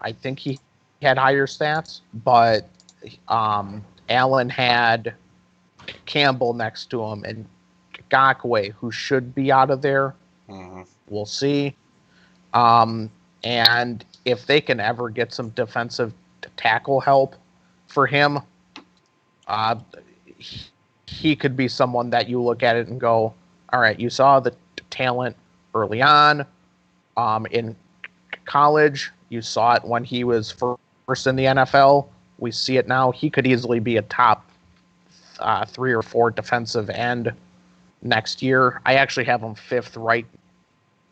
I think he had higher stats, but Allen had Campbell next to him and Ngakoue, who should be out of there. Mm-hmm. We'll see. And if they can ever get some defensive tackle help for him, he could be someone that you look at it and go, all right, you saw the talent early on in college. You saw it when he was first in the NFL. We see it now. He could easily be a top 3 or 4 defensive end next year. I actually have him 5th right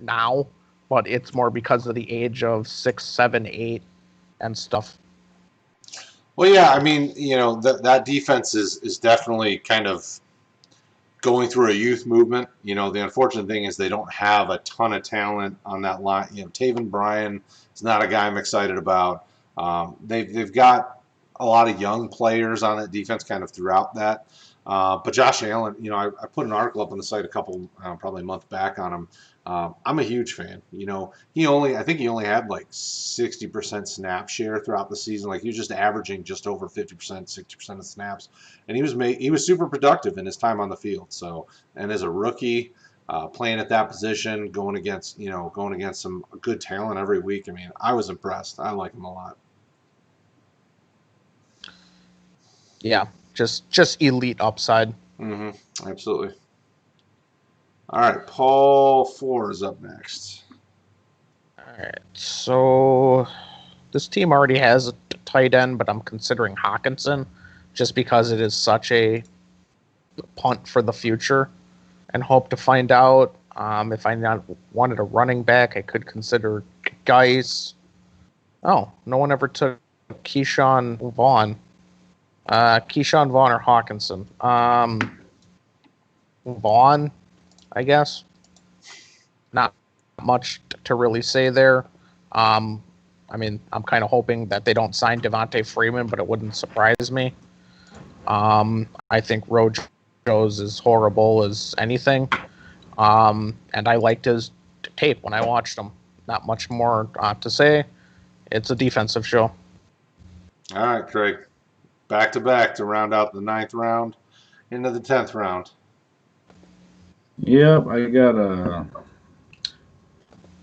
now, but it's more because of the age of 6, 7, 8 and stuff. Well, yeah, I mean, that defense is definitely kind of going through a youth movement. The unfortunate thing is they don't have a ton of talent on that line. Taven Bryan is not a guy I'm excited about. They've got a lot of young players on that defense kind of throughout that. But Josh Allen, I put an article up on the site probably a month back on him. I'm a huge fan. I think he only had like 60% snap share throughout the season. Like he was just averaging just over 50%, 60% of snaps, and he was super productive in his time on the field. So, and as a rookie, playing at that position, going against some good talent every week. I mean, I was impressed. I like him a lot. Yeah, just elite upside. Mm-hmm. Absolutely. All right, Paul 4 is up next. All right, so this team already has a tight end, but I'm considering Hawkinson just because it is such a punt for the future, and hope to find out if I wanted a running back. I could consider Geis. Oh, no one ever took Keyshawn Vaughn. Keyshawn Vaughn or Hawkinson? Vaughn, I guess. Not much to really say there. I mean, I'm kind of hoping that they don't sign Devontae Freeman, but it wouldn't surprise me. I think Rojo is as horrible as anything. And I liked his tape when I watched him. Not much more to say. It's a defensive show. All right, Craig. Back to back to round out the 9th round into the 10th round. Yep, I got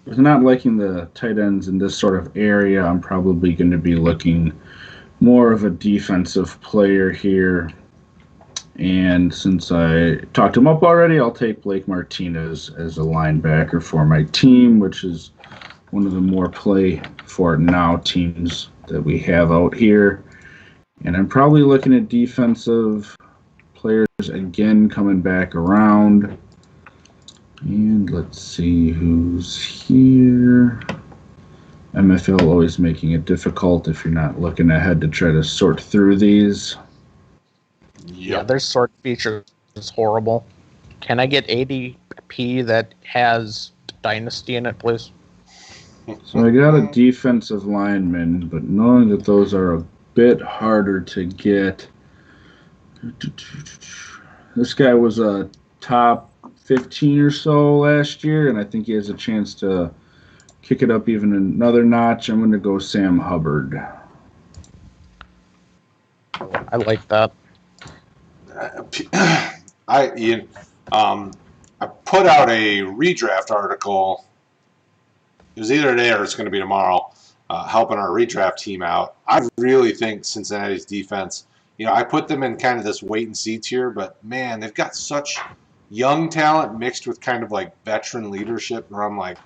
if not liking the tight ends in this sort of area, I'm probably going to be looking more of a defensive player here. And since I talked him up already, I'll take Blake Martinez as a linebacker for my team, which is one of the more play for now teams that we have out here. And I'm probably looking at defensive players again coming back around. And let's see who's here. MFL always making it difficult if you're not looking ahead to try to sort through these. Yeah, their sort feature is horrible. Can I get ADP that has Dynasty in it, please? So I got a defensive lineman, but knowing that those are a bit harder to get. This guy was a top 15 or so last year, and I think he has a chance to kick it up even another notch. I'm going to go Sam Hubbard. I like that. I put out a redraft article. It was either today or it's going to be tomorrow, helping our redraft team out. I really think Cincinnati's defense, I put them in kind of this wait and see tier, but man, they've got such young talent mixed with kind of like veteran leadership where I'm like,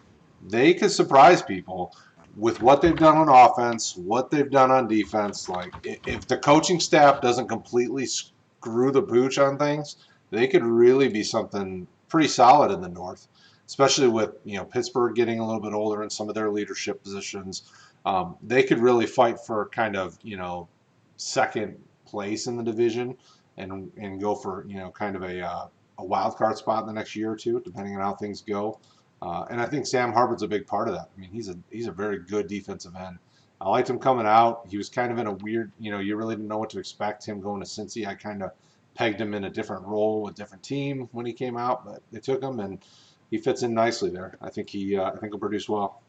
they could surprise people with what they've done on offense, what they've done on defense. Like, if the coaching staff doesn't completely screw the pooch on things, they could really be something pretty solid in the North, especially with Pittsburgh getting a little bit older in some of their leadership positions. They could really fight for kind of second place in the division and go for kind of a wild card spot in the next year or two, depending on how things go. And I think Sam Hubbard's a big part of that. I mean, he's a very good defensive end. I liked him coming out. He was kind of in a weird, you really didn't know what to expect him going to Cincy. I kind of pegged him in a different role with a different team when he came out, but they took him and he fits in nicely there. I think he'll produce well.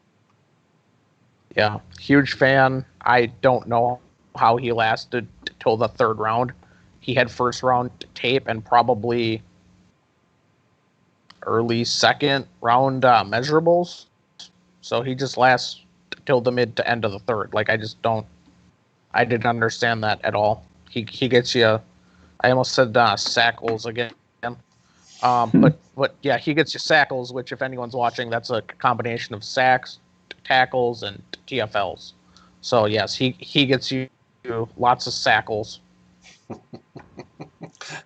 Yeah, huge fan. I don't know how he lasted till the third round. He had first round tape and probably early second round measurables, so he just lasts till the mid to end of the third. Like, I didn't understand that at all. He gets you. I almost said sackles again. But yeah, he gets you sackles, which if anyone's watching, that's a combination of sacks, tackles, and TFLs. So yes, he gets you lots of sackles.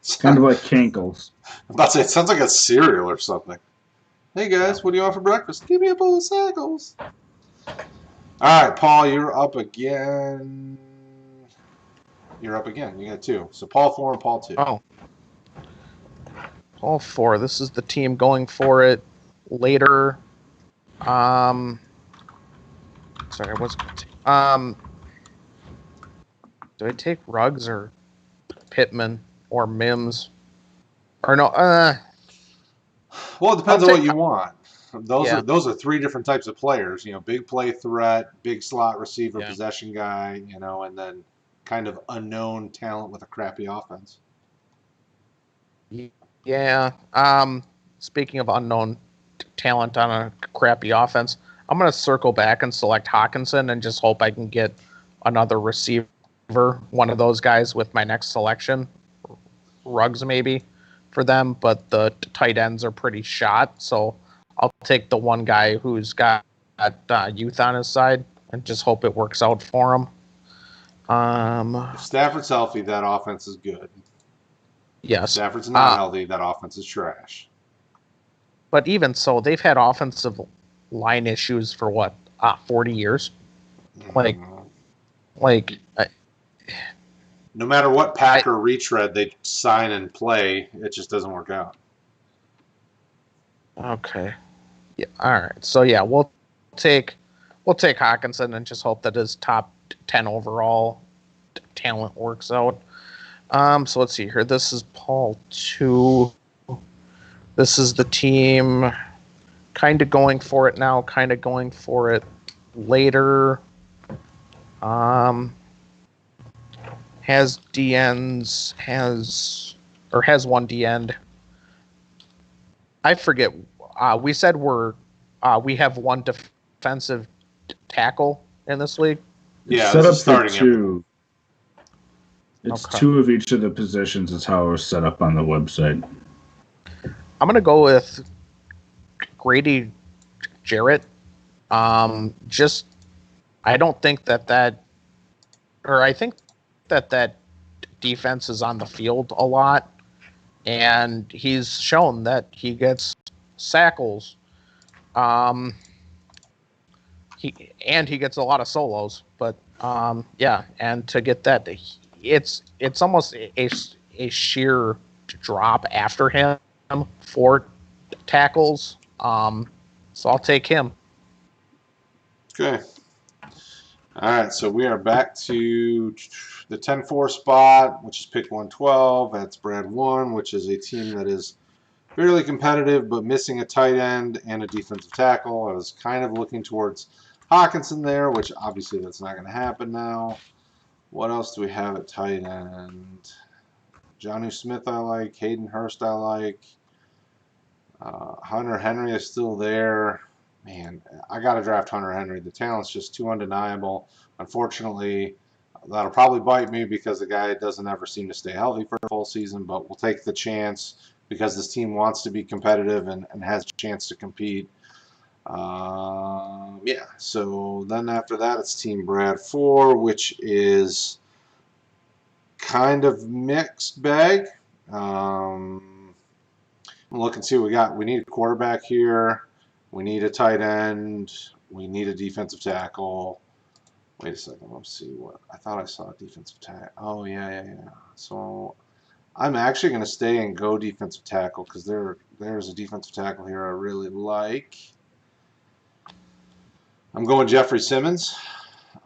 It's kind of like Cankles. I'm about to say, it sounds like a cereal or something. Hey guys, what do you want for breakfast? Give me a bowl of sackles. All right, Paul, you're up again. You got two. So Paul 4 and Paul 2. Oh. Paul 4. This is the team going for it later. Sorry, what's do I take Ruggs or Pittman or Mims? Or no, well, it depends on what you want. Those are three different types of players. Big play threat, big slot receiver, possession guy, and then kind of unknown talent with a crappy offense. Yeah. Speaking of unknown talent on a crappy offense, I'm going to circle back and select Hawkinson and just hope I can get another receiver, one of those guys with my next selection. Ruggs maybe for them, but the tight ends are pretty shot, so I'll take the one guy who's got youth on his side and just hope it works out for him. If Stafford's healthy, that offense is good. Yes. If Stafford's not healthy, that offense is trash. But even so, they've had offensive line issues for 40 years? No matter what pack or retread they sign and play, it just doesn't work out. Okay. Yeah. All right. So yeah, we'll take Hawkinson and just hope that his top 10 overall talent works out. So let's see here. This is Paul 2. This is the team kind of going for it now, kind of going for it later. Has DNs, has one DN. I forget. We said we have one defensive tackle in this league. Yeah, set up starting for two. It's two of each of the positions is how it was set up on the website. I'm going to go with Grady Jarrett. I don't think I think that defense is on the field a lot, and he's shown that he gets sackles. He gets a lot of solos, but and to get that, it's almost a sheer drop after him for tackles. So I'll take him. Okay. All right, so we are back to the 10-4 spot, which is pick 112. That's Brad 1, which is a team that is fairly competitive, but missing a tight end and a defensive tackle. I was kind of looking towards Hawkinson there, which obviously that's not going to happen now. What else do we have at tight end? Jonnu Smith I like. Hayden Hurst I like. Hunter Henry is still there. Man, I got to draft Hunter Henry. The talent's just too undeniable. Unfortunately, that'll probably bite me because the guy doesn't ever seem to stay healthy for a full season, but we'll take the chance because this team wants to be competitive and has a chance to compete. Yeah, so then after that, it's Team Brad 4, which is kind of mixed bag. Look and see what we got. We need a quarterback here. We need a tight end. We need a defensive tackle. Wait a second. Let's see what I thought I saw a defensive tackle. Oh yeah. So I'm actually going to stay and go defensive tackle because there's a defensive tackle here I really like. I'm going Jeffrey Simmons.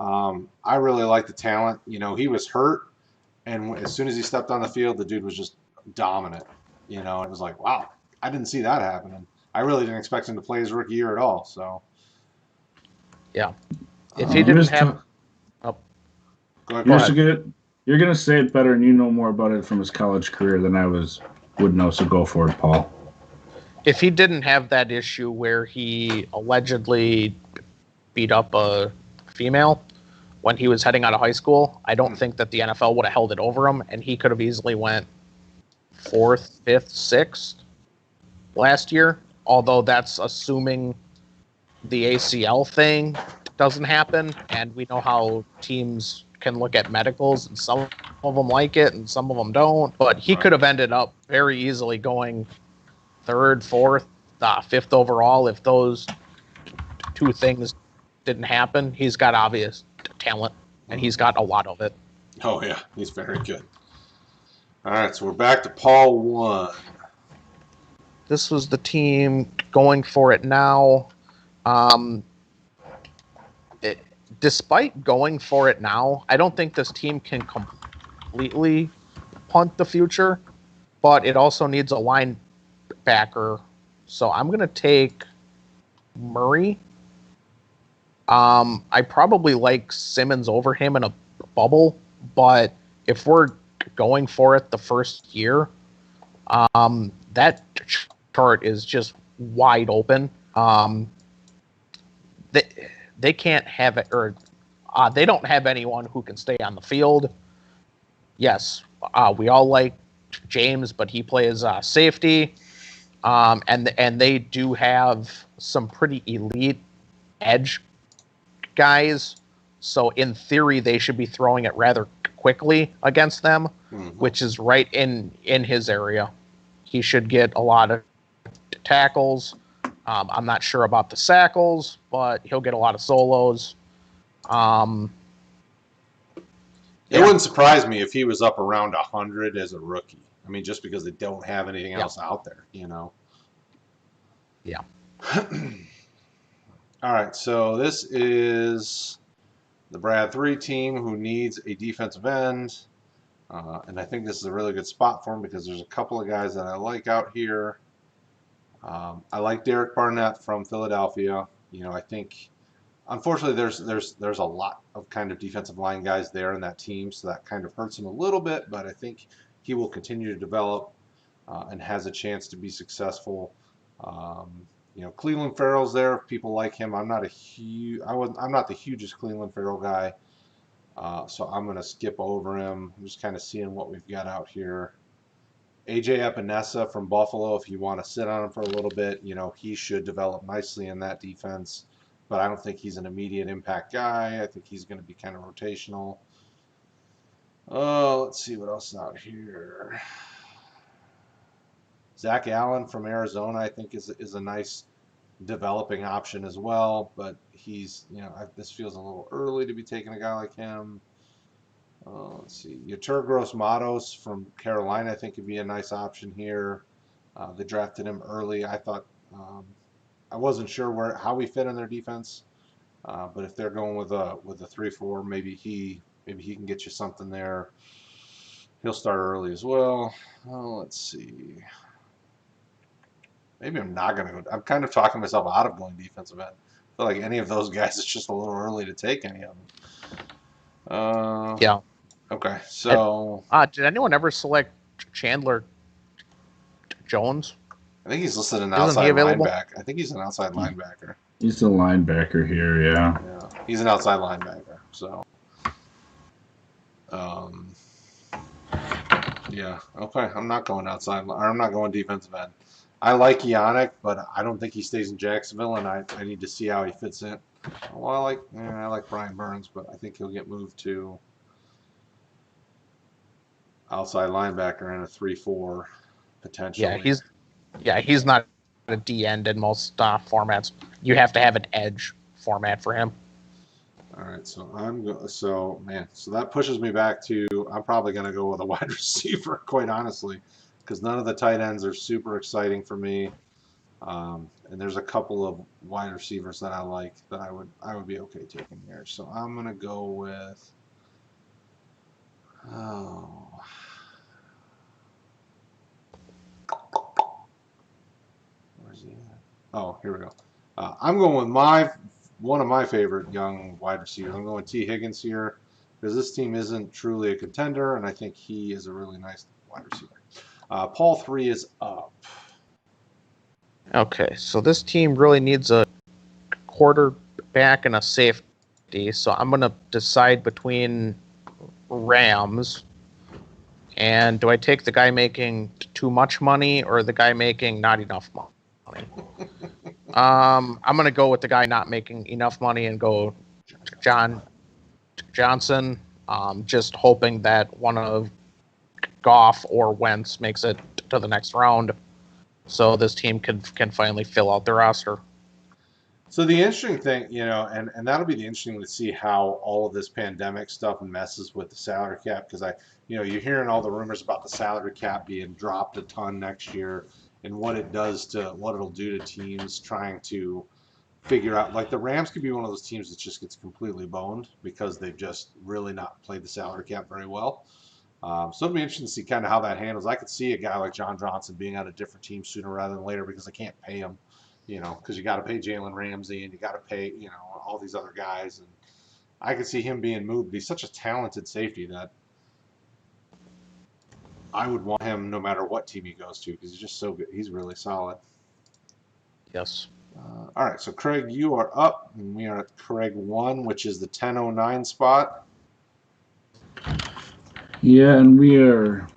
I really like the talent. You know, he was hurt, and as soon as he stepped on the field, the dude was just dominant. You know, it was like, wow, I didn't see that happening. I really didn't expect him to play his rookie year at all. So, yeah, if he didn't have, go ahead. You're gonna say it better, and you know more about it from his college career than I would know. So go for it, Paul. If he didn't have that issue where he allegedly beat up a female when he was heading out of high school, I don't think that the NFL would have held it over him, and he could have easily went 4th, 5th, 6th last year. Although that's assuming the ACL thing doesn't happen, and we know how teams can look at medicals, and some of them like it and some of them don't. But he could have ended up very easily going 3rd, 4th, 5th overall if those two things didn't happen. He's got obvious talent, and he's got a lot of it. Oh yeah, he's very good. All right, so we're back to Paul 1. This was the team going for it now. Despite going for it now, I don't think this team can completely punt the future, but it also needs a linebacker. So I'm going to take Murray. I probably like Simmons over him in a bubble, but if we're going for it the first year, that chart is just wide open. They can't have it, or they don't have anyone who can stay on the field. Yes, we all like James, but he plays safety, and they do have some pretty elite edge guys. So in theory, they should be throwing it rather quickly against them, which is right in his area. He should get a lot of tackles. I'm not sure about the sackles, but he'll get a lot of solos. It wouldn't surprise me if he was up around 100 as a rookie. I mean, just because they don't have anything else out there, you know? Yeah. All right, so this is the Brad 3 team who needs a defensive end. And I think this is a really good spot for him because there's a couple of guys that I like out here. I like Derek Barnett from Philadelphia. You know, I think, unfortunately, there's a lot of kind of defensive line guys there in that team, so that kind of hurts him a little bit. But I think he will continue to develop and has a chance to be successful. You know, Cleveland Farrell's there. If people like him, I'm not the hugest Cleveland Farrell guy, so I'm going to skip over him. I'm just kind of seeing what we've got out here. AJ Epinesa from Buffalo, if you want to sit on him for a little bit, you know, he should develop nicely in that defense, but I don't think he's an immediate impact guy. I think he's going to be kind of rotational. Let's see what else is out here. Zach Allen from Arizona, I think, is a nice developing option as well, but he's, you know, this feels a little early to be taking a guy like him. Let's see. Yetur Gross-Matos from Carolina, I think, would be a nice option here. They drafted him early. I thought I wasn't sure how he fit in their defense, But if they're going with a 3-4, maybe he can get you something there. He'll start early as well. Let's see. Maybe I'm not going to go. I'm kind of talking myself out of going defensive end. I feel like any of those guys, it's just a little early to take any of them. Yeah. Okay, so. Did anyone ever select Chandler Jones? I think he's listed an Isn't he outside available? linebacker. I think he's an outside linebacker. He's a linebacker here, yeah. Yeah, he's an outside linebacker. So. Yeah. Okay. I'm not going outside. Or I'm not going defensive end. I like Yannick, but I don't think he stays in Jacksonville, and I need to see how he fits in. Well, I like Brian Burns, but I think he'll get moved to outside linebacker in a 3-4 potentially. He's not a D end in most formats. You have to have an edge format for him. All right, so so that pushes me back to I'm probably going to go with a wide receiver, quite honestly, because none of the tight ends are super exciting for me, and there's a couple of wide receivers that I like that I would be okay taking here. So I'm going to go with where's he at? Oh, here we go. I'm going with one of my favorite young wide receivers. I'm going with T. Higgins here because this team isn't truly a contender, and I think he is a really nice wide receiver. Paul 3 is up. Okay, so this team really needs a quarterback and a safety, so I'm going to decide between Rams and do I take the guy making too much money or the guy making not enough money? I'm going to go with the guy not making enough money and go John Johnson, just hoping that one of Goff or Wentz makes it to the next round so this team can finally fill out the roster. So the interesting thing, and that'll be the interesting to see how all of this pandemic stuff messes with the salary cap, because you're hearing all the rumors about the salary cap being dropped a ton next year and what it'll do to teams trying to figure out, like the Rams could be one of those teams that just gets completely boned because they've just really not played the salary cap very well. So it'll be interesting to see kind of how that handles. I could see a guy like John Johnson being on a different team sooner rather than later because they can't pay him, because you got to pay Jalen Ramsey and you got to pay, all these other guys. And I could see him being moved. He's such a talented safety that I would want him no matter what team he goes to because he's just so good. He's really solid. Yes. All right, so Craig, you are up, and we are at Craig 1, which is the 1009 spot. Yeah, and we are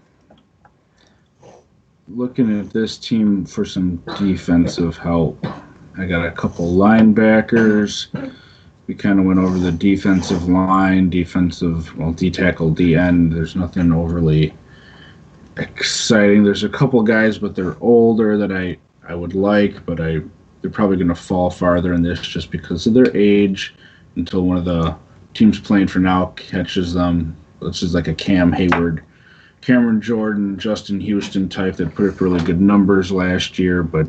looking at this team for some defensive help. I got a couple linebackers. We kind of went over the defensive line, D-tackle, D-end. There's nothing overly exciting. There's a couple guys, but they're older that I would like, but they're probably going to fall farther in this just because of their age until one of the teams playing for now catches them. This is like a Cam Hayward, Cameron Jordan, Justin Houston type that put up really good numbers last year, but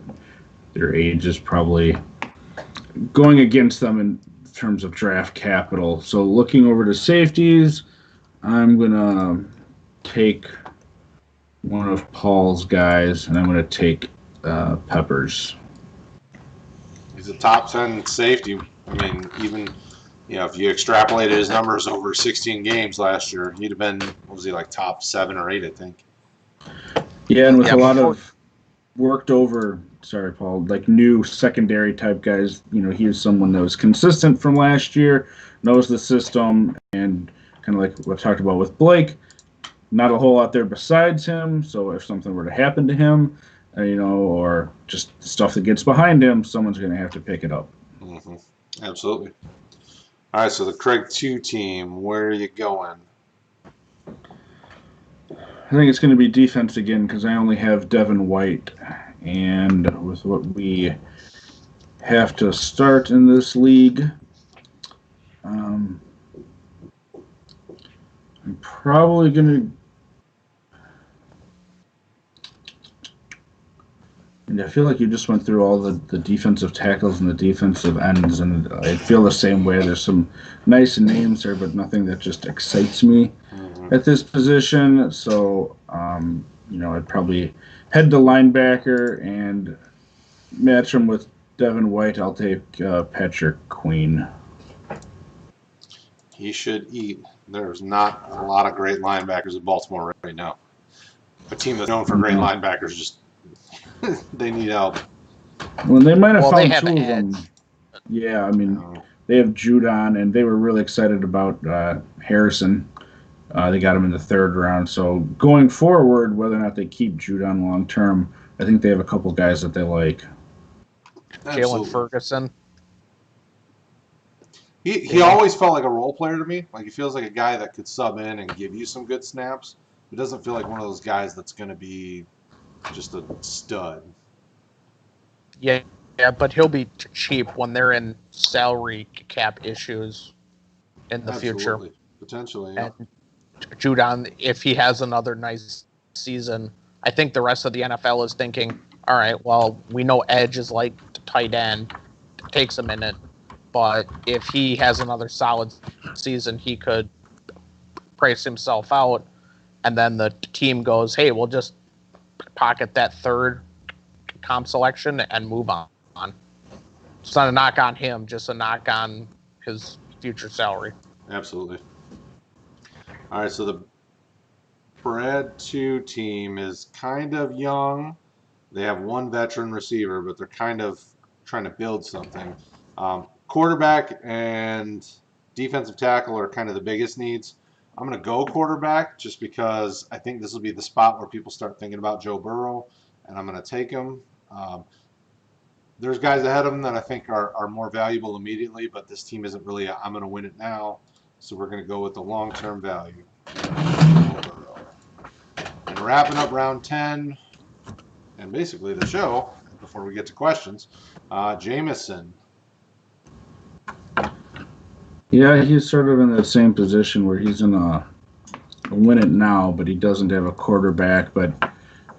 their age is probably going against them in terms of draft capital. So looking over to safeties, I'm going to take one of Paul's guys, and I'm going to take Peppers. He's a top 10 safety. I mean, even if you extrapolated his numbers over 16 games last year, he'd have been, what was he, like top 7 or 8, I think. Yeah, and with a lot of worked over, sorry, Paul, like new secondary type guys, he was someone that was consistent from last year, knows the system, and kind of like what I talked about with Blake, not a whole lot there besides him. So if something were to happen to him, or just stuff that gets behind him, someone's going to have to pick it up. Mm-hmm. Absolutely. All right, so the Craig 2 team, where are you going? I think it's going to be defense again because I only have Davon White. And with what we have to start in this league, I'm probably going to And I feel like you just went through all the defensive tackles and the defensive ends, and I feel the same way. There's some nice names there, but nothing that just excites me at this position. So, I'd probably head to linebacker and match him with Davon White. I'll take Patrick Queen. He should eat. There's not a lot of great linebackers in Baltimore right now. A team that's known for great linebackers just they need help. Well, they might have found they have two of them. Yeah, I mean, they have Judon, and they were really excited about Harrison. They got him in the 3rd round. So going forward, whether or not they keep Judon long term, I think they have a couple guys that they like. Jalen Ferguson. He always felt like a role player to me. Like he feels like a guy that could sub in and give you some good snaps. He doesn't feel like one of those guys that's going to be just a stud. Yeah, but he'll be cheap when they're in salary cap issues in the future. Potentially, yeah. And Judon, if he has another nice season, I think the rest of the NFL is thinking, all right, well, we know edge is like tight end. It takes a minute. But if he has another solid season, he could price himself out. And then the team goes, hey, we'll just pocket that 3rd comp selection and move on. It's not a knock on him, just a knock on his future salary. Absolutely. All right, so the Brad 2 team is kind of young. They have one veteran receiver, but they're kind of trying to build something. Quarterback and defensive tackle are kind of the biggest needs. I'm going to go quarterback just because I think this will be the spot where people start thinking about Joe Burrow, and I'm going to take him. There's guys ahead of him that I think are more valuable immediately, but this team isn't really I'm going to win it now, so we're going to go with the long-term value. And wrapping up round 10, and basically the show, before we get to questions, Jameson. Yeah, he's sort of in the same position where he's in a win it now, but he doesn't have a quarterback. But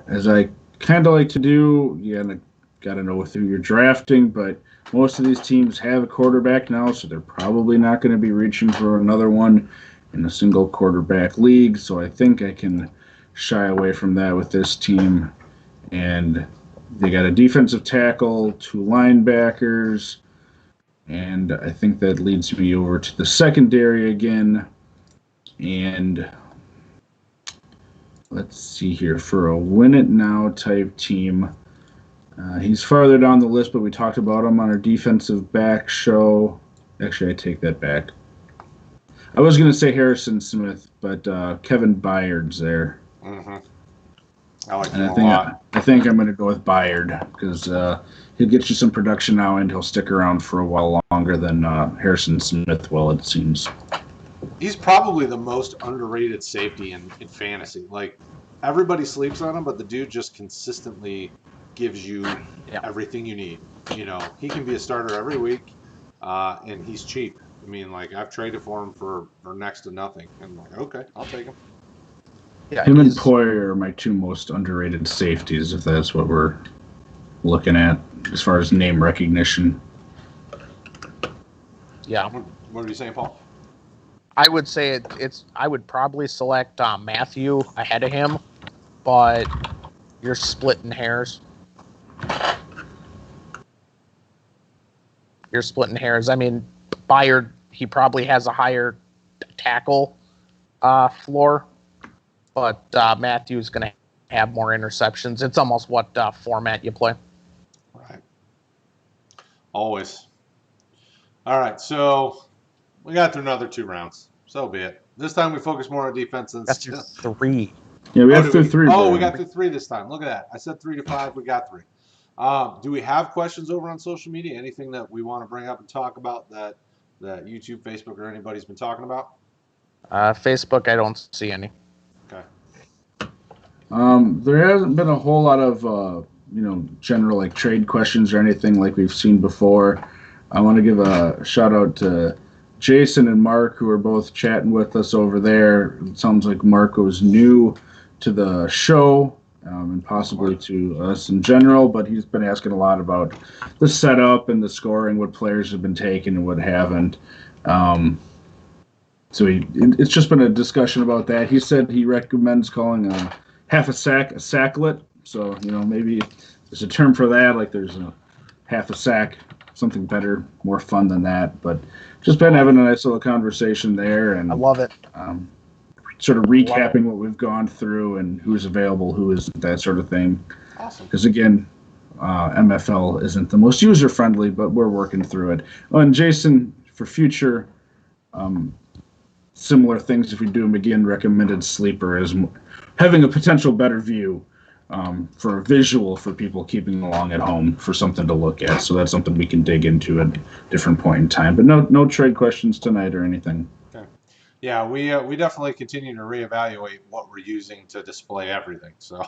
as I kind of like to do, you got to know who you're drafting, but most of these teams have a quarterback now, so they're probably not going to be reaching for another one in a single quarterback league. So I think I can shy away from that with this team. And they got a defensive tackle, 2 linebackers, and I think that leads me over to the secondary again. And let's see here, for a win-it-now type team, he's farther down the list, but we talked about him on our defensive back show. Actually, I take that back. I was going to say Harrison Smith, but Kevin Byard's there. Mm-hmm. I like him a lot. I think I'm going to go with Byard because he'll get you some production now, and he'll stick around for a while longer than Harrison Smith will, it seems. He's probably the most underrated safety in fantasy. Like, everybody sleeps on him, but the dude just consistently gives you everything you need. You know, he can be a starter every week, and he's cheap. I mean, like, I've traded for him for next to nothing. And I'm like, okay, I'll take him. Yeah, him and Poyer are my 2 most underrated safeties, if that's what we're looking at as far as name recognition. Yeah. What are you saying, Paul? I would say I would probably select Matthew ahead of him, but you're splitting hairs. I mean, Byard, he probably has a higher tackle floor, but Matthew's going to have more interceptions. It's almost what format you play. Right. Always. All right, so we got through another 2 rounds. So be it. This time we focus more on defense and That's 3. Yeah, we got through 3. Oh, we got through 3 this time. Look at that. I said 3 to 5. We got 3. Do we have questions over on social media? Anything that we want to bring up and talk about that YouTube, Facebook, or anybody's been talking about? Facebook, I don't see any. Okay. There hasn't been a whole lot of general like trade questions or anything like we've seen before. I want to give a shout out to Jason and Mark, who are both chatting with us over there. It sounds like Mark was new to the show, and possibly to us in general, but he's been asking a lot about the setup and the scoring, what players have been taken and what haven't. So it's just been a discussion about that. He said he recommends calling a half a sack a sacklet. So, maybe there's a term for that, like there's a half a sack, something better, more fun than that. But just been having a nice little conversation there, and I love it. Sort of recapping what we've gone through and who's available, who isn't, that sort of thing. Awesome. Because again, MFL isn't the most user friendly, but we're working through it. Oh, and Jason, for future similar things, if we do them again, recommended sleeper as having a potential better view for a visual for people keeping along at home for something to look at. So that's something we can dig into at a different point in time. But no trade questions tonight or anything. Okay. Yeah, we definitely continue to reevaluate what we're using to display everything. So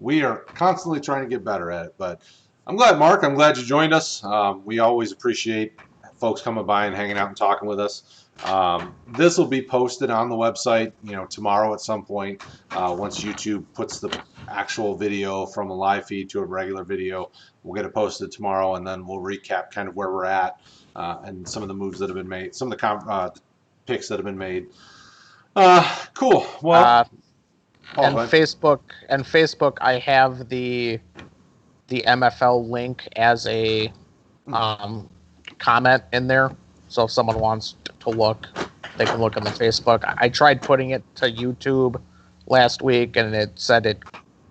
we are constantly trying to get better at it. But I'm glad, Mark. I'm glad you joined us. We always appreciate folks coming by and hanging out and talking with us. This will be posted on the website, tomorrow at some point. Once YouTube puts the actual video from a live feed to a regular video, we'll get it posted tomorrow, and then we'll recap kind of where we're at and some of the moves that have been made, some of the picks that have been made. Cool. Well, and Facebook, I have the MFL link as a comment in there. So if someone wants to look, they can look on the Facebook. I tried putting it to YouTube last week, and it said it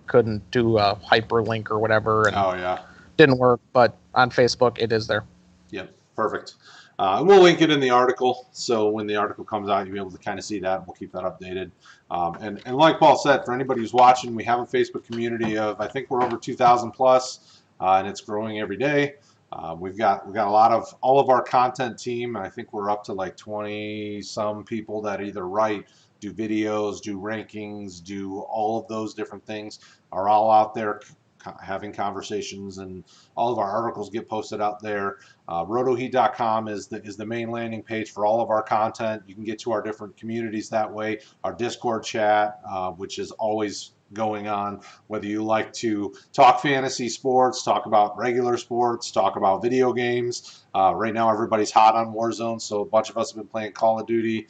couldn't do a hyperlink or whatever, and didn't work. But on Facebook, it is there. Yep, perfect. And we'll link it in the article, so when the article comes out, you'll be able to kind of see that. We'll keep that updated. And like Paul said, for anybody who's watching, we have a Facebook community of, I think we're over 2,000 plus, and it's growing every day. We've got a lot of all of our content team. I think we're up to like 20 some people that either write, do videos, do rankings, do all of those different things, are all out there having conversations, and all of our articles get posted out there. Rotoheat.com is the main landing page for all of our content. You can get to our different communities that way. Our Discord chat, which is always going on, whether you like to talk fantasy sports, talk about regular sports, talk about video games. Right now everybody's hot on Warzone, so a bunch of us have been playing Call of Duty.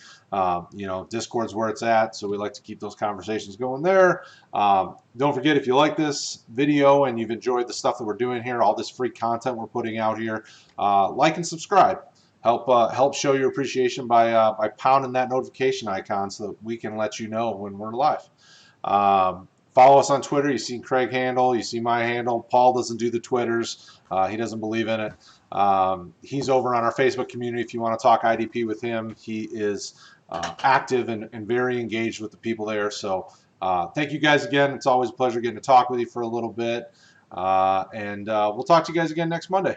Discord's where it's at, so we like to keep those conversations going there. Don't forget, if you like this video and you've enjoyed the stuff that we're doing here, all this free content we're putting out here, like and subscribe. Help show your appreciation by pounding that notification icon so that we can let you know when we're live. Follow us on Twitter. You see Kraig handle, you see my handle. Paul doesn't do the Twitters. He doesn't believe in it. He's over on our Facebook community if you want to talk IDP with him. He is active and very engaged with the people there. So thank you guys again. It's always a pleasure getting to talk with you for a little bit. And we'll talk to you guys again next Monday.